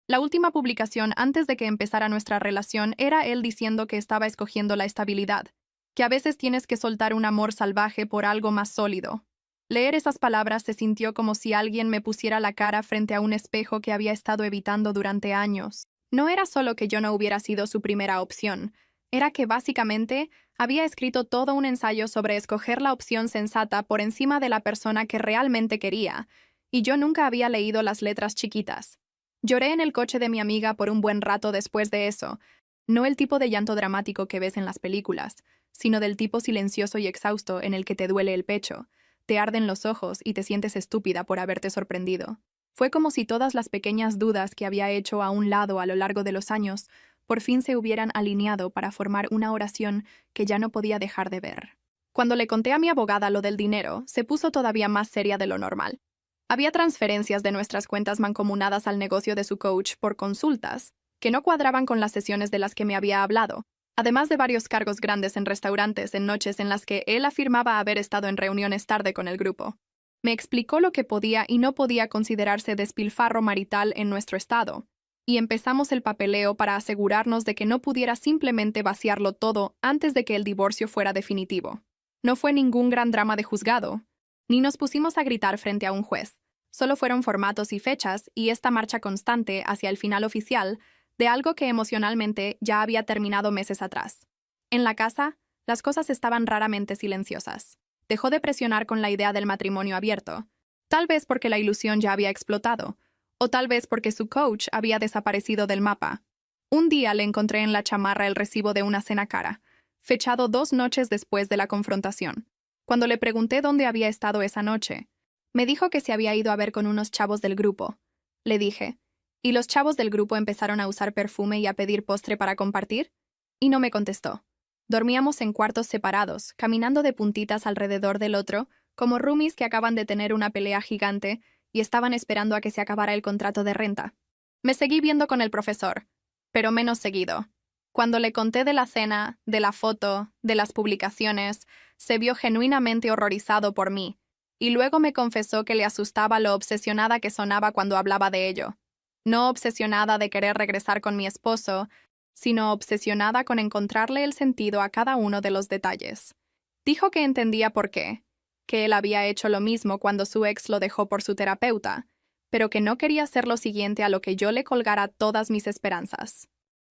La última publicación antes de que empezara nuestra relación era él diciendo que estaba escogiendo la estabilidad, que a veces tienes que soltar un amor salvaje por algo más sólido. Leer esas palabras se sintió como si alguien me pusiera la cara frente a un espejo que había estado evitando durante años. No era solo que yo no hubiera sido su primera opción, era que básicamente había escrito todo un ensayo sobre escoger la opción sensata por encima de la persona que realmente quería, y yo nunca había leído las letras chiquitas. Lloré en el coche de mi amiga por un buen rato después de eso, no el tipo de llanto dramático que ves en las películas, sino del tipo silencioso y exhausto en el que te duele el pecho, te arden los ojos y te sientes estúpida por haberte sorprendido. Fue como si todas las pequeñas dudas que había hecho a un lado a lo largo de los años por fin se hubieran alineado para formar una oración que ya no podía dejar de ver. Cuando le conté a mi abogada lo del dinero, se puso todavía más seria de lo normal. Había transferencias de nuestras cuentas mancomunadas al negocio de su coach por consultas, que no cuadraban con las sesiones de las que me había hablado, además de varios cargos grandes en restaurantes en noches en las que él afirmaba haber estado en reuniones tarde con el grupo. Me explicó lo que podía y no podía considerarse despilfarro marital en nuestro estado, y empezamos el papeleo para asegurarnos de que no pudiera simplemente vaciarlo todo antes de que el divorcio fuera definitivo. No fue ningún gran drama de juzgado, ni nos pusimos a gritar frente a un juez. Solo fueron formatos y fechas y esta marcha constante hacia el final oficial de algo que emocionalmente ya había terminado meses atrás. En la casa, las cosas estaban raramente silenciosas. Dejó de presionar con la idea del matrimonio abierto, tal vez porque la ilusión ya había explotado, o tal vez porque su coach había desaparecido del mapa. Un día le encontré en la chamarra el recibo de una cena cara, fechado 2 noches después de la confrontación. Cuando le pregunté dónde había estado esa noche, me dijo que se había ido a ver con unos chavos del grupo. Le dije, ¿y los chavos del grupo empezaron a usar perfume y a pedir postre para compartir? Y no me contestó. Dormíamos en cuartos separados, caminando de puntitas alrededor del otro, como roomies que acaban de tener una pelea gigante y estaban esperando a que se acabara el contrato de renta. Me seguí viendo con el profesor, pero menos seguido. Cuando le conté de la cena, de la foto, de las publicaciones, se vio genuinamente horrorizado por mí, y luego me confesó que le asustaba lo obsesionada que sonaba cuando hablaba de ello. No obsesionada de querer regresar con mi esposo, sino obsesionada con encontrarle el sentido a cada uno de los detalles. Dijo que entendía por qué, que él había hecho lo mismo cuando su ex lo dejó por su terapeuta, pero que no quería ser lo siguiente a lo que yo le colgara todas mis esperanzas.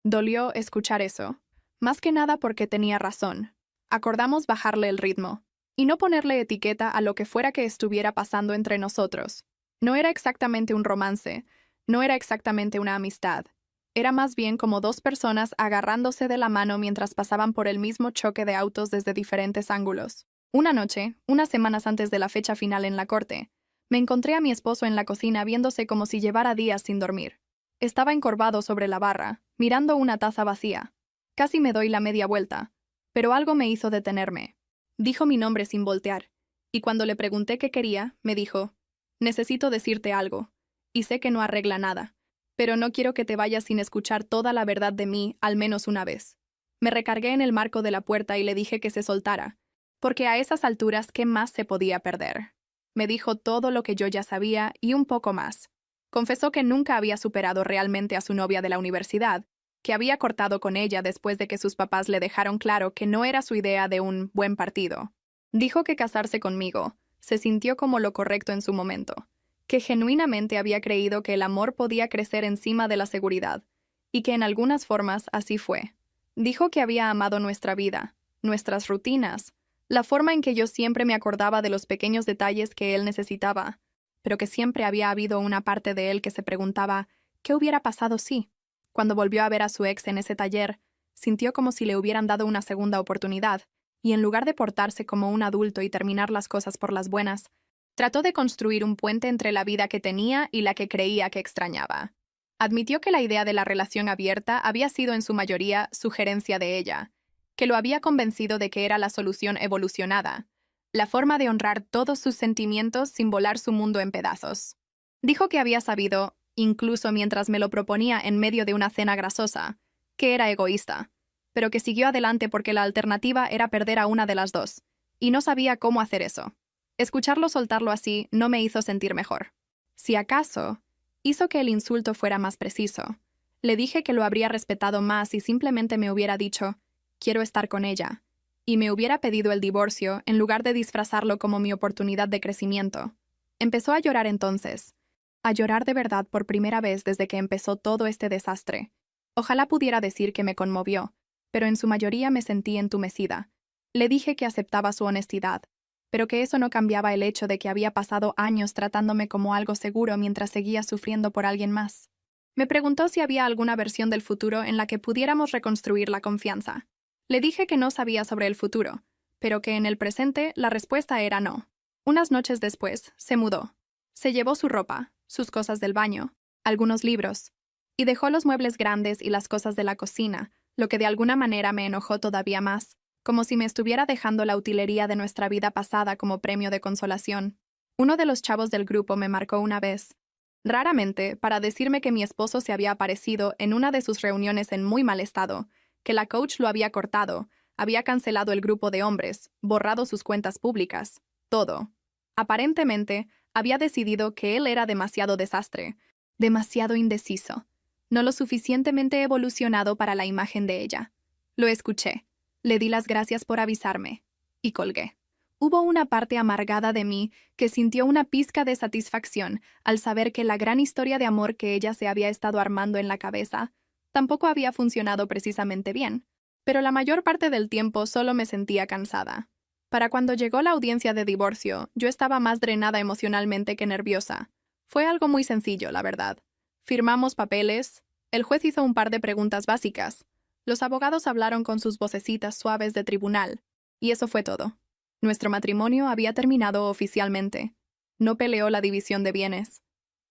Dolió escuchar eso, más que nada porque tenía razón. Acordamos bajarle el ritmo y no ponerle etiqueta a lo que fuera que estuviera pasando entre nosotros. No era exactamente un romance, no era exactamente una amistad. Era más bien como dos personas agarrándose de la mano mientras pasaban por el mismo choque de autos desde diferentes ángulos. Una noche, unas semanas antes de la fecha final en la corte, me encontré a mi esposo en la cocina viéndose como si llevara días sin dormir. Estaba encorvado sobre la barra, mirando una taza vacía. Casi me doy la media vuelta, pero algo me hizo detenerme. Dijo mi nombre sin voltear, y cuando le pregunté qué quería, me dijo: «Necesito decirte algo, y sé que no arregla nada, pero no quiero que te vayas sin escuchar toda la verdad de mí al menos una vez». Me recargué en el marco de la puerta y le dije que se soltara, porque a esas alturas, ¿qué más se podía perder? Me dijo todo lo que yo ya sabía y un poco más. Confesó que nunca había superado realmente a su novia de la universidad, que había cortado con ella después de que sus papás le dejaron claro que no era su idea de un buen partido. Dijo que casarse conmigo se sintió como lo correcto en su momento, que genuinamente había creído que el amor podía crecer encima de la seguridad, y que en algunas formas así fue. Dijo que había amado nuestra vida, nuestras rutinas, la forma en que yo siempre me acordaba de los pequeños detalles que él necesitaba, pero que siempre había habido una parte de él que se preguntaba ¿qué hubiera pasado si? Cuando volvió a ver a su ex en ese taller, sintió como si le hubieran dado una segunda oportunidad, y en lugar de portarse como un adulto y terminar las cosas por las buenas, trató de construir un puente entre la vida que tenía y la que creía que extrañaba. Admitió que la idea de la relación abierta había sido en su mayoría sugerencia de ella, que lo había convencido de que era la solución evolucionada, la forma de honrar todos sus sentimientos sin volar su mundo en pedazos. Dijo que había sabido, incluso mientras me lo proponía en medio de una cena grasosa, que era egoísta, pero que siguió adelante porque la alternativa era perder a una de las dos, y no sabía cómo hacer eso. Escucharlo soltarlo así no me hizo sentir mejor. Si acaso, hizo que el insulto fuera más preciso. Le dije que lo habría respetado más si simplemente me hubiera dicho «quiero estar con ella», y me hubiera pedido el divorcio en lugar de disfrazarlo como mi oportunidad de crecimiento. Empezó a llorar entonces, a llorar de verdad por primera vez desde que empezó todo este desastre. Ojalá pudiera decir que me conmovió, pero en su mayoría me sentí entumecida. Le dije que aceptaba su honestidad, pero que eso no cambiaba el hecho de que había pasado años tratándome como algo seguro mientras seguía sufriendo por alguien más. Me preguntó si había alguna versión del futuro en la que pudiéramos reconstruir la confianza. Le dije que no sabía sobre el futuro, pero que en el presente la respuesta era no. Unas noches después, se mudó. Se llevó su ropa, sus cosas del baño, algunos libros, y dejó los muebles grandes y las cosas de la cocina, lo que de alguna manera me enojó todavía más, como si me estuviera dejando la utilería de nuestra vida pasada como premio de consolación. Uno de los chavos del grupo me marcó una vez, raramente, para decirme que mi esposo se había aparecido en una de sus reuniones en muy mal estado, que la coach lo había cortado, había cancelado el grupo de hombres, borrado sus cuentas públicas, todo. Aparentemente, había decidido que él era demasiado desastre, demasiado indeciso, no lo suficientemente evolucionado para la imagen de ella. Lo escuché, le di las gracias por avisarme, y colgué. Hubo una parte amargada de mí que sintió una pizca de satisfacción al saber que la gran historia de amor que ella se había estado armando en la cabeza tampoco había funcionado precisamente bien, pero la mayor parte del tiempo solo me sentía cansada. Para cuando llegó la audiencia de divorcio, yo estaba más drenada emocionalmente que nerviosa. Fue algo muy sencillo, la verdad. Firmamos papeles, el juez hizo un par de preguntas básicas, los abogados hablaron con sus vocecitas suaves de tribunal, y eso fue todo. Nuestro matrimonio había terminado oficialmente. No peleó la división de bienes.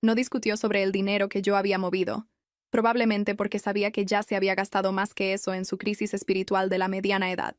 No discutió sobre el dinero que yo había movido, probablemente porque sabía que ya se había gastado más que eso en su crisis espiritual de la mediana edad.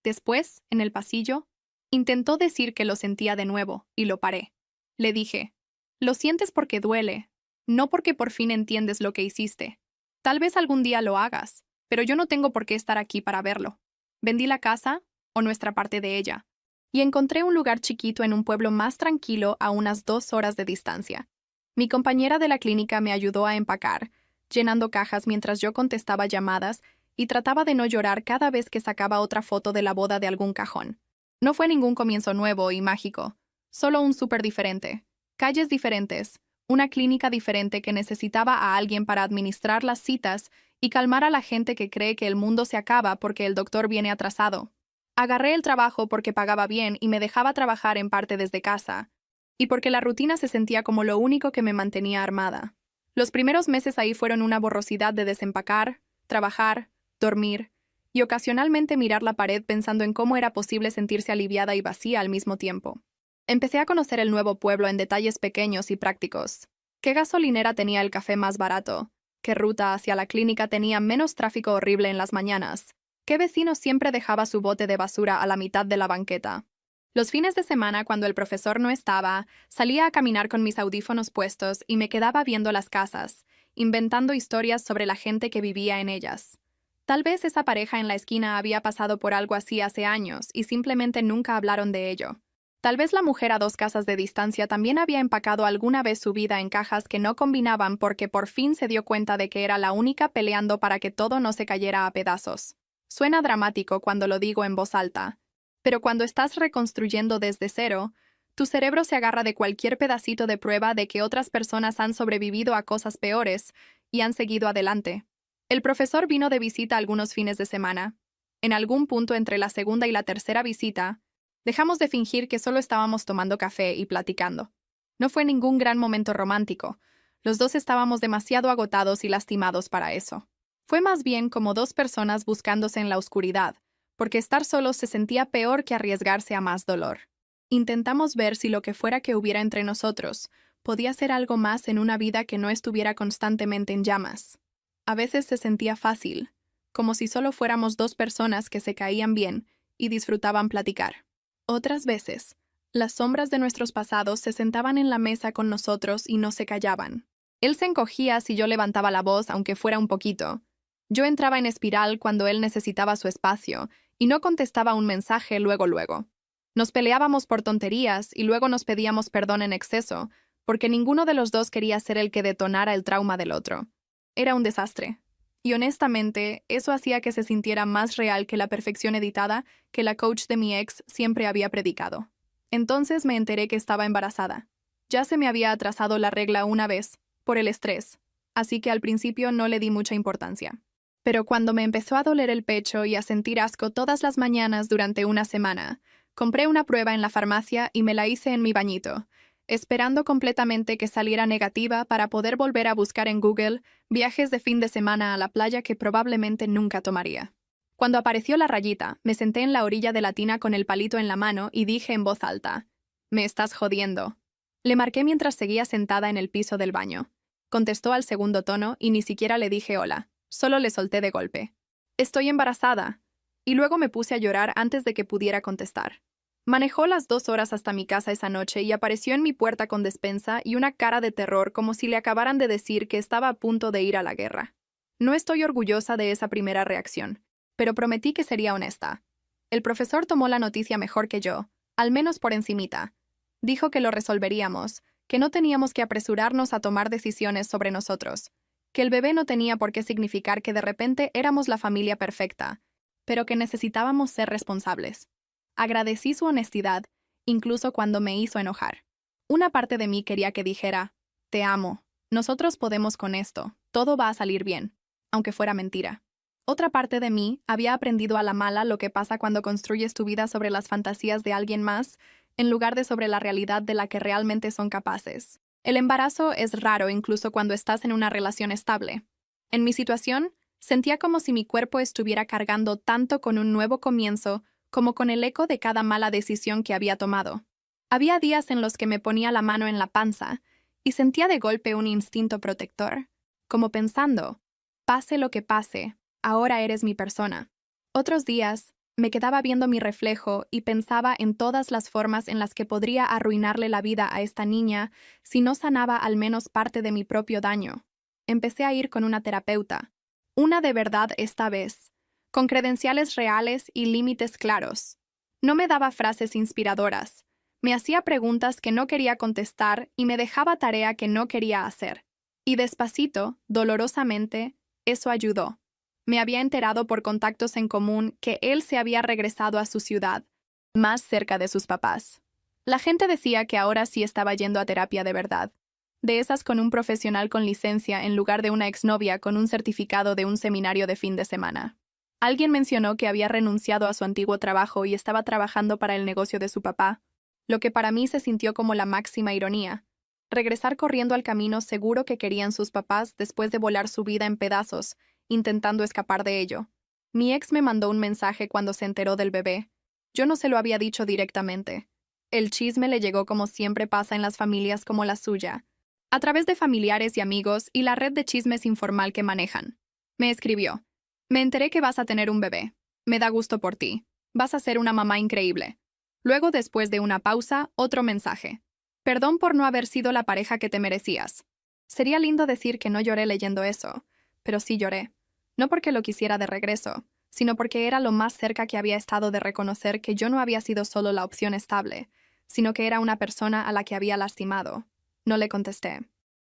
Después, en el pasillo, Intentó decir que lo sentía de nuevo, y lo paré. Le dije, lo sientes porque duele, no porque por fin entiendes lo que hiciste. Tal vez algún día lo hagas, pero yo no tengo por qué estar aquí para verlo. Vendí la casa, o nuestra parte de ella, y encontré un lugar chiquito en un pueblo más tranquilo a unas 2 horas de distancia. Mi compañera de la clínica me ayudó a empacar, llenando cajas mientras yo contestaba llamadas y trataba de no llorar cada vez que sacaba otra foto de la boda de algún cajón. No fue ningún comienzo nuevo y mágico, solo un súper diferente. Calles diferentes, una clínica diferente que necesitaba a alguien para administrar las citas y calmar a la gente que cree que el mundo se acaba porque el doctor viene atrasado. Agarré el trabajo porque pagaba bien y me dejaba trabajar en parte desde casa, y porque la rutina se sentía como lo único que me mantenía armada. Los primeros meses ahí fueron una borrosidad de desempacar, trabajar, dormir, y ocasionalmente mirar la pared pensando en cómo era posible sentirse aliviada y vacía al mismo tiempo. Empecé a conocer el nuevo pueblo en detalles pequeños y prácticos. ¿Qué gasolinera tenía el café más barato? ¿Qué ruta hacia la clínica tenía menos tráfico horrible en las mañanas? ¿Qué vecino siempre dejaba su bote de basura a la mitad de la banqueta? Los fines de semana, cuando el profesor no estaba, salía a caminar con mis audífonos puestos y me quedaba viendo las casas, inventando historias sobre la gente que vivía en ellas. Tal vez esa pareja en la esquina había pasado por algo así hace años y simplemente nunca hablaron de ello. Tal vez la mujer a 2 casas de distancia también había empacado alguna vez su vida en cajas que no combinaban porque por fin se dio cuenta de que era la única peleando para que todo no se cayera a pedazos. Suena dramático cuando lo digo en voz alta, pero cuando estás reconstruyendo desde cero, tu cerebro se agarra de cualquier pedacito de prueba de que otras personas han sobrevivido a cosas peores y han seguido adelante. El profesor vino de visita algunos fines de semana. En algún punto entre la segunda y la tercera visita, dejamos de fingir que solo estábamos tomando café y platicando. No fue ningún gran momento romántico. Los dos estábamos demasiado agotados y lastimados para eso. Fue más bien como 2 personas buscándose en la oscuridad, porque estar solos se sentía peor que arriesgarse a más dolor. Intentamos ver si lo que fuera que hubiera entre nosotros podía ser algo más en una vida que no estuviera constantemente en llamas. A veces se sentía fácil, como si solo fuéramos 2 personas que se caían bien y disfrutaban platicar. Otras veces, las sombras de nuestros pasados se sentaban en la mesa con nosotros y no se callaban. Él se encogía si yo levantaba la voz, aunque fuera un poquito. Yo entraba en espiral cuando él necesitaba su espacio y no contestaba un mensaje luego. Nos peleábamos por tonterías y luego nos pedíamos perdón en exceso, porque ninguno de los dos quería ser el que detonara el trauma del otro. Era un desastre. Y honestamente, eso hacía que se sintiera más real que la perfección editada que la coach de mi ex siempre había predicado. Entonces me enteré que estaba embarazada. Ya se me había atrasado la regla una vez, por el estrés, así que al principio no le di mucha importancia. Pero cuando me empezó a doler el pecho y a sentir asco todas las mañanas durante una semana, compré una prueba en la farmacia y me la hice en mi bañito, esperando completamente que saliera negativa para poder volver a buscar en Google viajes de fin de semana a la playa que probablemente nunca tomaría. Cuando apareció la rayita, me senté en la orilla de la tina con el palito en la mano y dije en voz alta, «Me estás jodiendo». Le marqué mientras seguía sentada en el piso del baño. Contestó al segundo tono y ni siquiera le dije hola. Solo le solté de golpe. «Estoy embarazada». Y luego me puse a llorar antes de que pudiera contestar. Manejó las 2 horas hasta mi casa esa noche y apareció en mi puerta con despensa y una cara de terror como si le acabaran de decir que estaba a punto de ir a la guerra. No estoy orgullosa de esa primera reacción, pero prometí que sería honesta. El profesor tomó la noticia mejor que yo, al menos por encimita. Dijo que lo resolveríamos, que no teníamos que apresurarnos a tomar decisiones sobre nosotros, que el bebé no tenía por qué significar que de repente éramos la familia perfecta, pero que necesitábamos ser responsables. Agradecí su honestidad, incluso cuando me hizo enojar. Una parte de mí quería que dijera, «Te amo, nosotros podemos con esto, todo va a salir bien», aunque fuera mentira. Otra parte de mí había aprendido a la mala lo que pasa cuando construyes tu vida sobre las fantasías de alguien más, en lugar de sobre la realidad de la que realmente son capaces. El embarazo es raro incluso cuando estás en una relación estable. En mi situación, sentía como si mi cuerpo estuviera cargando tanto con un nuevo comienzo como con el eco de cada mala decisión que había tomado. Había días en los que me ponía la mano en la panza y sentía de golpe un instinto protector, como pensando, pase lo que pase, ahora eres mi persona. Otros días, Me quedaba viendo mi reflejo y pensaba en todas las formas en las que podría arruinarle la vida a esta niña si no sanaba al menos parte de mi propio daño. Empecé a ir con una terapeuta. Una de verdad esta vez, con credenciales reales y límites claros. No me daba frases inspiradoras. Me hacía preguntas que no quería contestar y me dejaba tarea que no quería hacer. Y despacito, dolorosamente, eso ayudó. Me había enterado por contactos en común que él se había regresado a su ciudad, más cerca de sus papás. La gente decía que ahora sí estaba yendo a terapia de verdad. De esas con un profesional con licencia en lugar de una exnovia con un certificado de un seminario de fin de semana. Alguien mencionó que había renunciado a su antiguo trabajo y estaba trabajando para el negocio de su papá, lo que para mí se sintió como la máxima ironía. Regresar corriendo al camino seguro que querían sus papás después de volar su vida en pedazos, intentando escapar de ello. Mi ex me mandó un mensaje cuando se enteró del bebé. Yo no se lo había dicho directamente. El chisme le llegó como siempre pasa en las familias como la suya, a través de familiares y amigos y la red de chismes informal que manejan. Me escribió: me enteré que vas a tener un bebé. Me da gusto por ti. Vas a ser una mamá increíble. Luego, después de una pausa, otro mensaje: perdón por no haber sido la pareja que te merecías. Sería lindo decir que no lloré leyendo eso, pero sí lloré. No porque lo quisiera de regreso, sino porque era lo más cerca que había estado de reconocer que yo no había sido solo la opción estable, sino que era una persona a la que había lastimado. No le contesté.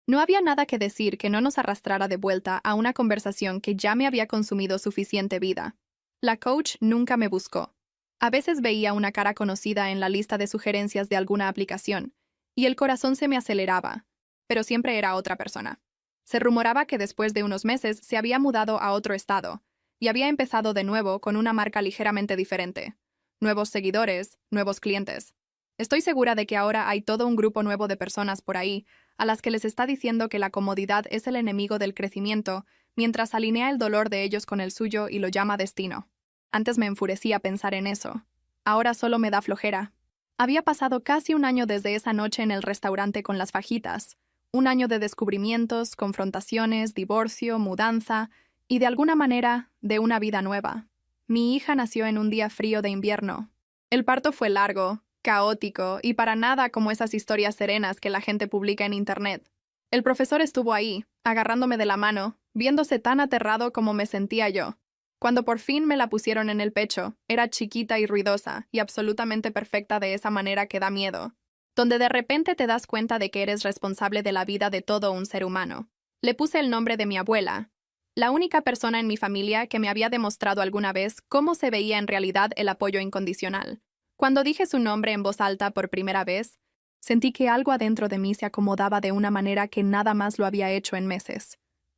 No había nada que decir que no nos arrastrara de vuelta a una conversación que ya me había consumido suficiente vida. La coach nunca me buscó. A veces veía una cara conocida en la lista de sugerencias de alguna aplicación, y el corazón se me aceleraba, pero siempre era otra persona. Se rumoraba que después de unos meses se había mudado a otro estado, y había empezado de nuevo con una marca ligeramente diferente. Nuevos seguidores, nuevos clientes. Estoy segura de que ahora hay todo un grupo nuevo de personas por ahí a las que les está diciendo que la comodidad es el enemigo del crecimiento, mientras alinea el dolor de ellos con el suyo y lo llama destino. Antes me enfurecía pensar en eso. Ahora solo me da flojera. Había pasado casi un año desde esa noche en el restaurante con las fajitas. Un año de descubrimientos, confrontaciones, divorcio, mudanza y, de alguna manera, de una vida nueva. Mi hija nació en un día frío de invierno. El parto fue largo, caótico y para nada como esas historias serenas que la gente publica en internet. El profesor estuvo ahí, agarrándome de la mano, viéndose tan aterrado como me sentía yo. Cuando por fin me la pusieron en el pecho, era chiquita y ruidosa y absolutamente perfecta de esa manera que da miedo, donde de repente te das cuenta de que eres responsable de la vida de todo un ser humano. Le puse el nombre de mi abuela, la única persona en mi familia que me había demostrado alguna vez cómo se veía en realidad el apoyo incondicional. Cuando dije su nombre en voz alta por primera vez, sentí que algo adentro de mí se acomodaba de una manera que nada más lo había hecho en meses.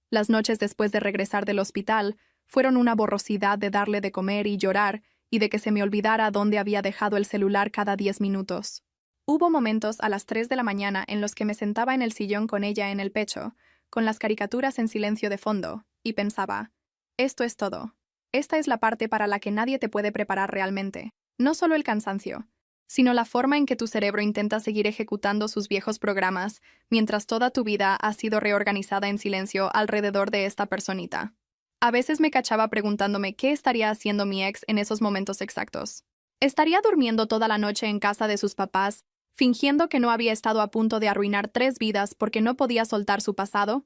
Las noches después de regresar del hospital fueron una borrosidad de darle de comer y llorar y de que se me olvidara dónde había dejado el celular cada 10 minutos. Hubo momentos a las 3 de la mañana en los que me sentaba en el sillón con ella en el pecho, con las caricaturas en silencio de fondo, y pensaba: esto es todo. Esta es la parte para la que nadie te puede preparar realmente. No solo el cansancio, sino la forma en que tu cerebro intenta seguir ejecutando sus viejos programas mientras toda tu vida ha sido reorganizada en silencio alrededor de esta personita. A veces me cachaba preguntándome qué estaría haciendo mi ex en esos momentos exactos. ¿Estaría durmiendo toda la noche en casa de sus papás, fingiendo que no había estado a punto de arruinar 3 vidas porque no podía soltar su pasado?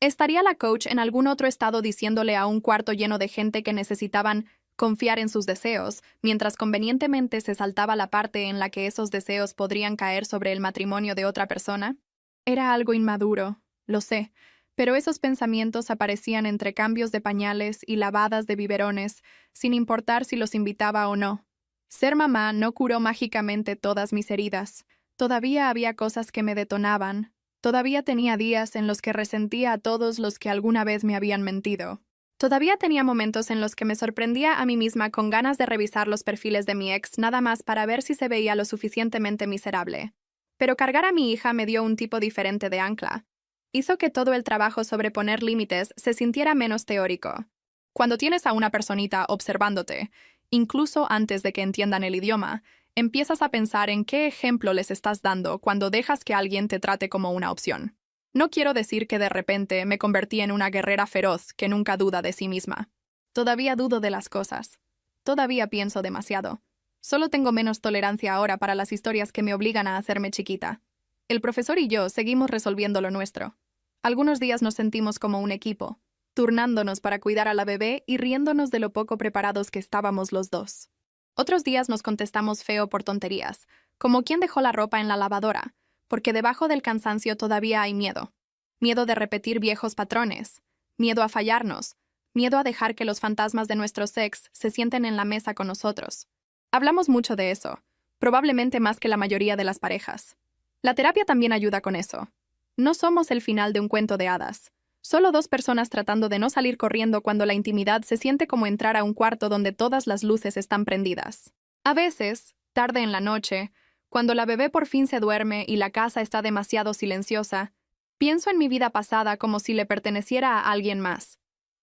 ¿Estaría la coach en algún otro estado diciéndole a un cuarto lleno de gente que necesitaban confiar en sus deseos, mientras convenientemente se saltaba la parte en la que esos deseos podrían caer sobre el matrimonio de otra persona? Era algo inmaduro, lo sé, pero esos pensamientos aparecían entre cambios de pañales y lavadas de biberones, sin importar si los invitaba o no. Ser mamá no curó mágicamente todas mis heridas. Todavía había cosas que me detonaban. Todavía tenía días en los que resentía a todos los que alguna vez me habían mentido. Todavía tenía momentos en los que me sorprendía a mí misma con ganas de revisar los perfiles de mi ex nada más para ver si se veía lo suficientemente miserable. Pero cargar a mi hija me dio un tipo diferente de ancla. Hizo que todo el trabajo sobre poner límites se sintiera menos teórico. Cuando tienes a una personita observándote, incluso antes de que entiendan el idioma, empiezas a pensar en qué ejemplo les estás dando cuando dejas que alguien te trate como una opción. No quiero decir que de repente me convertí en una guerrera feroz que nunca duda de sí misma. Todavía dudo de las cosas. todavía pienso demasiado. Solo tengo menos tolerancia ahora para las historias que me obligan a hacerme chiquita. El profesor y yo seguimos resolviendo lo nuestro. Algunos días nos sentimos como un equipo, turnándonos para cuidar a la bebé y riéndonos de lo poco preparados que estábamos los dos. Otros días nos contestamos feo por tonterías, como quién dejó la ropa en la lavadora, porque debajo del cansancio todavía hay miedo. Miedo de repetir viejos patrones, miedo a fallarnos, miedo a dejar que los fantasmas de nuestros ex se sienten en la mesa con nosotros. Hablamos mucho de eso, probablemente más que la mayoría de las parejas. La terapia también ayuda con eso. No somos el final de un cuento de hadas. Solo dos personas tratando de no salir corriendo cuando la intimidad se siente como entrar a un cuarto donde todas las luces están prendidas. A veces, tarde en la noche, cuando la bebé por fin se duerme y la casa está demasiado silenciosa, pienso en mi vida pasada como si le perteneciera a alguien más.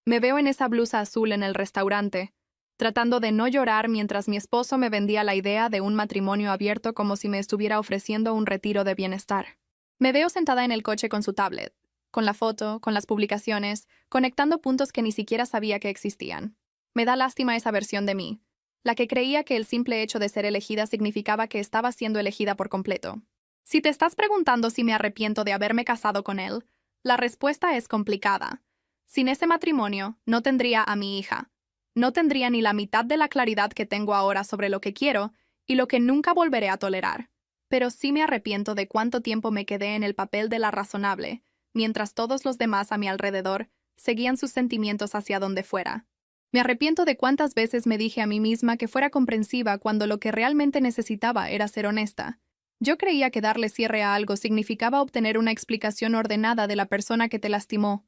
Me veo en esa blusa azul en el restaurante, tratando de no llorar mientras mi esposo me vendía la idea de un matrimonio abierto como si me estuviera ofreciendo un retiro de bienestar. Me veo sentada en el coche con su tablet, con la foto, con las publicaciones, conectando puntos que ni siquiera sabía que existían. Me da lástima esa versión de mí, la que creía que el simple hecho de ser elegida significaba que estaba siendo elegida por completo. Si te estás preguntando si me arrepiento de haberme casado con él, la respuesta es complicada. Sin ese matrimonio, no tendría a mi hija. No tendría ni la mitad de la claridad que tengo ahora sobre lo que quiero y lo que nunca volveré a tolerar. Pero sí me arrepiento de cuánto tiempo me quedé en el papel de la razonable, mientras todos los demás a mi alrededor seguían sus sentimientos hacia donde fuera. Me arrepiento de cuántas veces me dije a mí misma que fuera comprensiva cuando lo que realmente necesitaba era ser honesta. Yo creía que darle cierre a algo significaba obtener una explicación ordenada de la persona que te lastimó,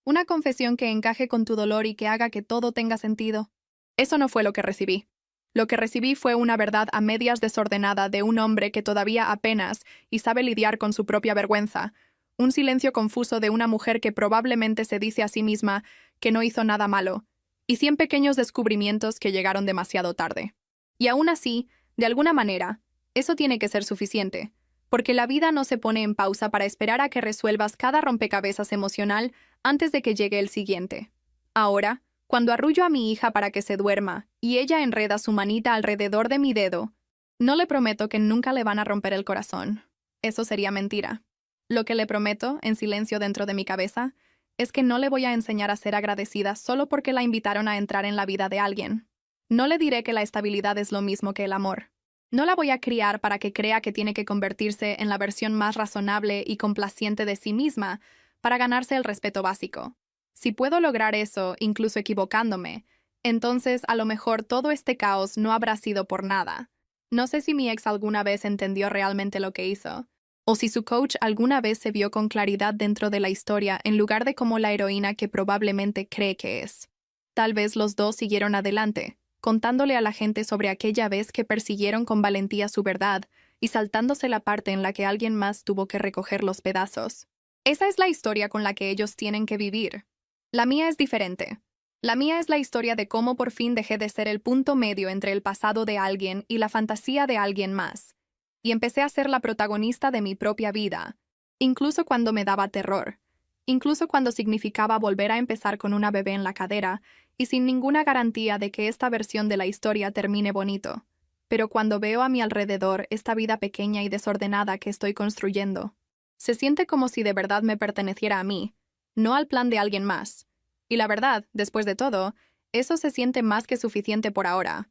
una confesión que encaje con tu dolor y que haga que todo tenga sentido. Eso no fue lo que recibí. Lo que recibí fue una verdad a medias desordenada de un hombre que todavía apenas y sabe lidiar con su propia vergüenza, un silencio confuso de una mujer que probablemente se dice a sí misma que no hizo nada malo, y 100 pequeños descubrimientos que llegaron demasiado tarde. Y aún así, de alguna manera, eso tiene que ser suficiente, porque la vida no se pone en pausa para esperar a que resuelvas cada rompecabezas emocional antes de que llegue el siguiente. Ahora, cuando arrullo a mi hija para que se duerma y ella enreda su manita alrededor de mi dedo, no le prometo que nunca le van a romper el corazón. Eso sería mentira. Lo que le prometo, en silencio dentro de mi cabeza, es que no le voy a enseñar a ser agradecida solo porque la invitaron a entrar en la vida de alguien. No le diré que la estabilidad es lo mismo que el amor. No la voy a criar para que crea que tiene que convertirse en la versión más razonable y complaciente de sí misma para ganarse el respeto básico. Si puedo lograr eso, incluso equivocándome, entonces a lo mejor todo este caos no habrá sido por nada. No sé si mi ex alguna vez entendió realmente lo que hizo, o si su coach alguna vez se vio con claridad dentro de la historia en lugar de como la heroína que probablemente cree que es. Tal vez los dos siguieron adelante, contándole a la gente sobre aquella vez que persiguieron con valentía su verdad y saltándose la parte en la que alguien más tuvo que recoger los pedazos. Esa es la historia con la que ellos tienen que vivir. La mía es diferente. La mía es la historia de cómo por fin dejé de ser el punto medio entre el pasado de alguien y la fantasía de alguien más, y empecé a ser la protagonista de mi propia vida, incluso cuando me daba terror, incluso cuando significaba volver a empezar con una bebé en la cadera y sin ninguna garantía de que esta versión de la historia termine bonito. Pero cuando veo a mi alrededor esta vida pequeña y desordenada que estoy construyendo, se siente como si de verdad me perteneciera a mí, no al plan de alguien más. Y la verdad, después de todo, eso se siente más que suficiente por ahora.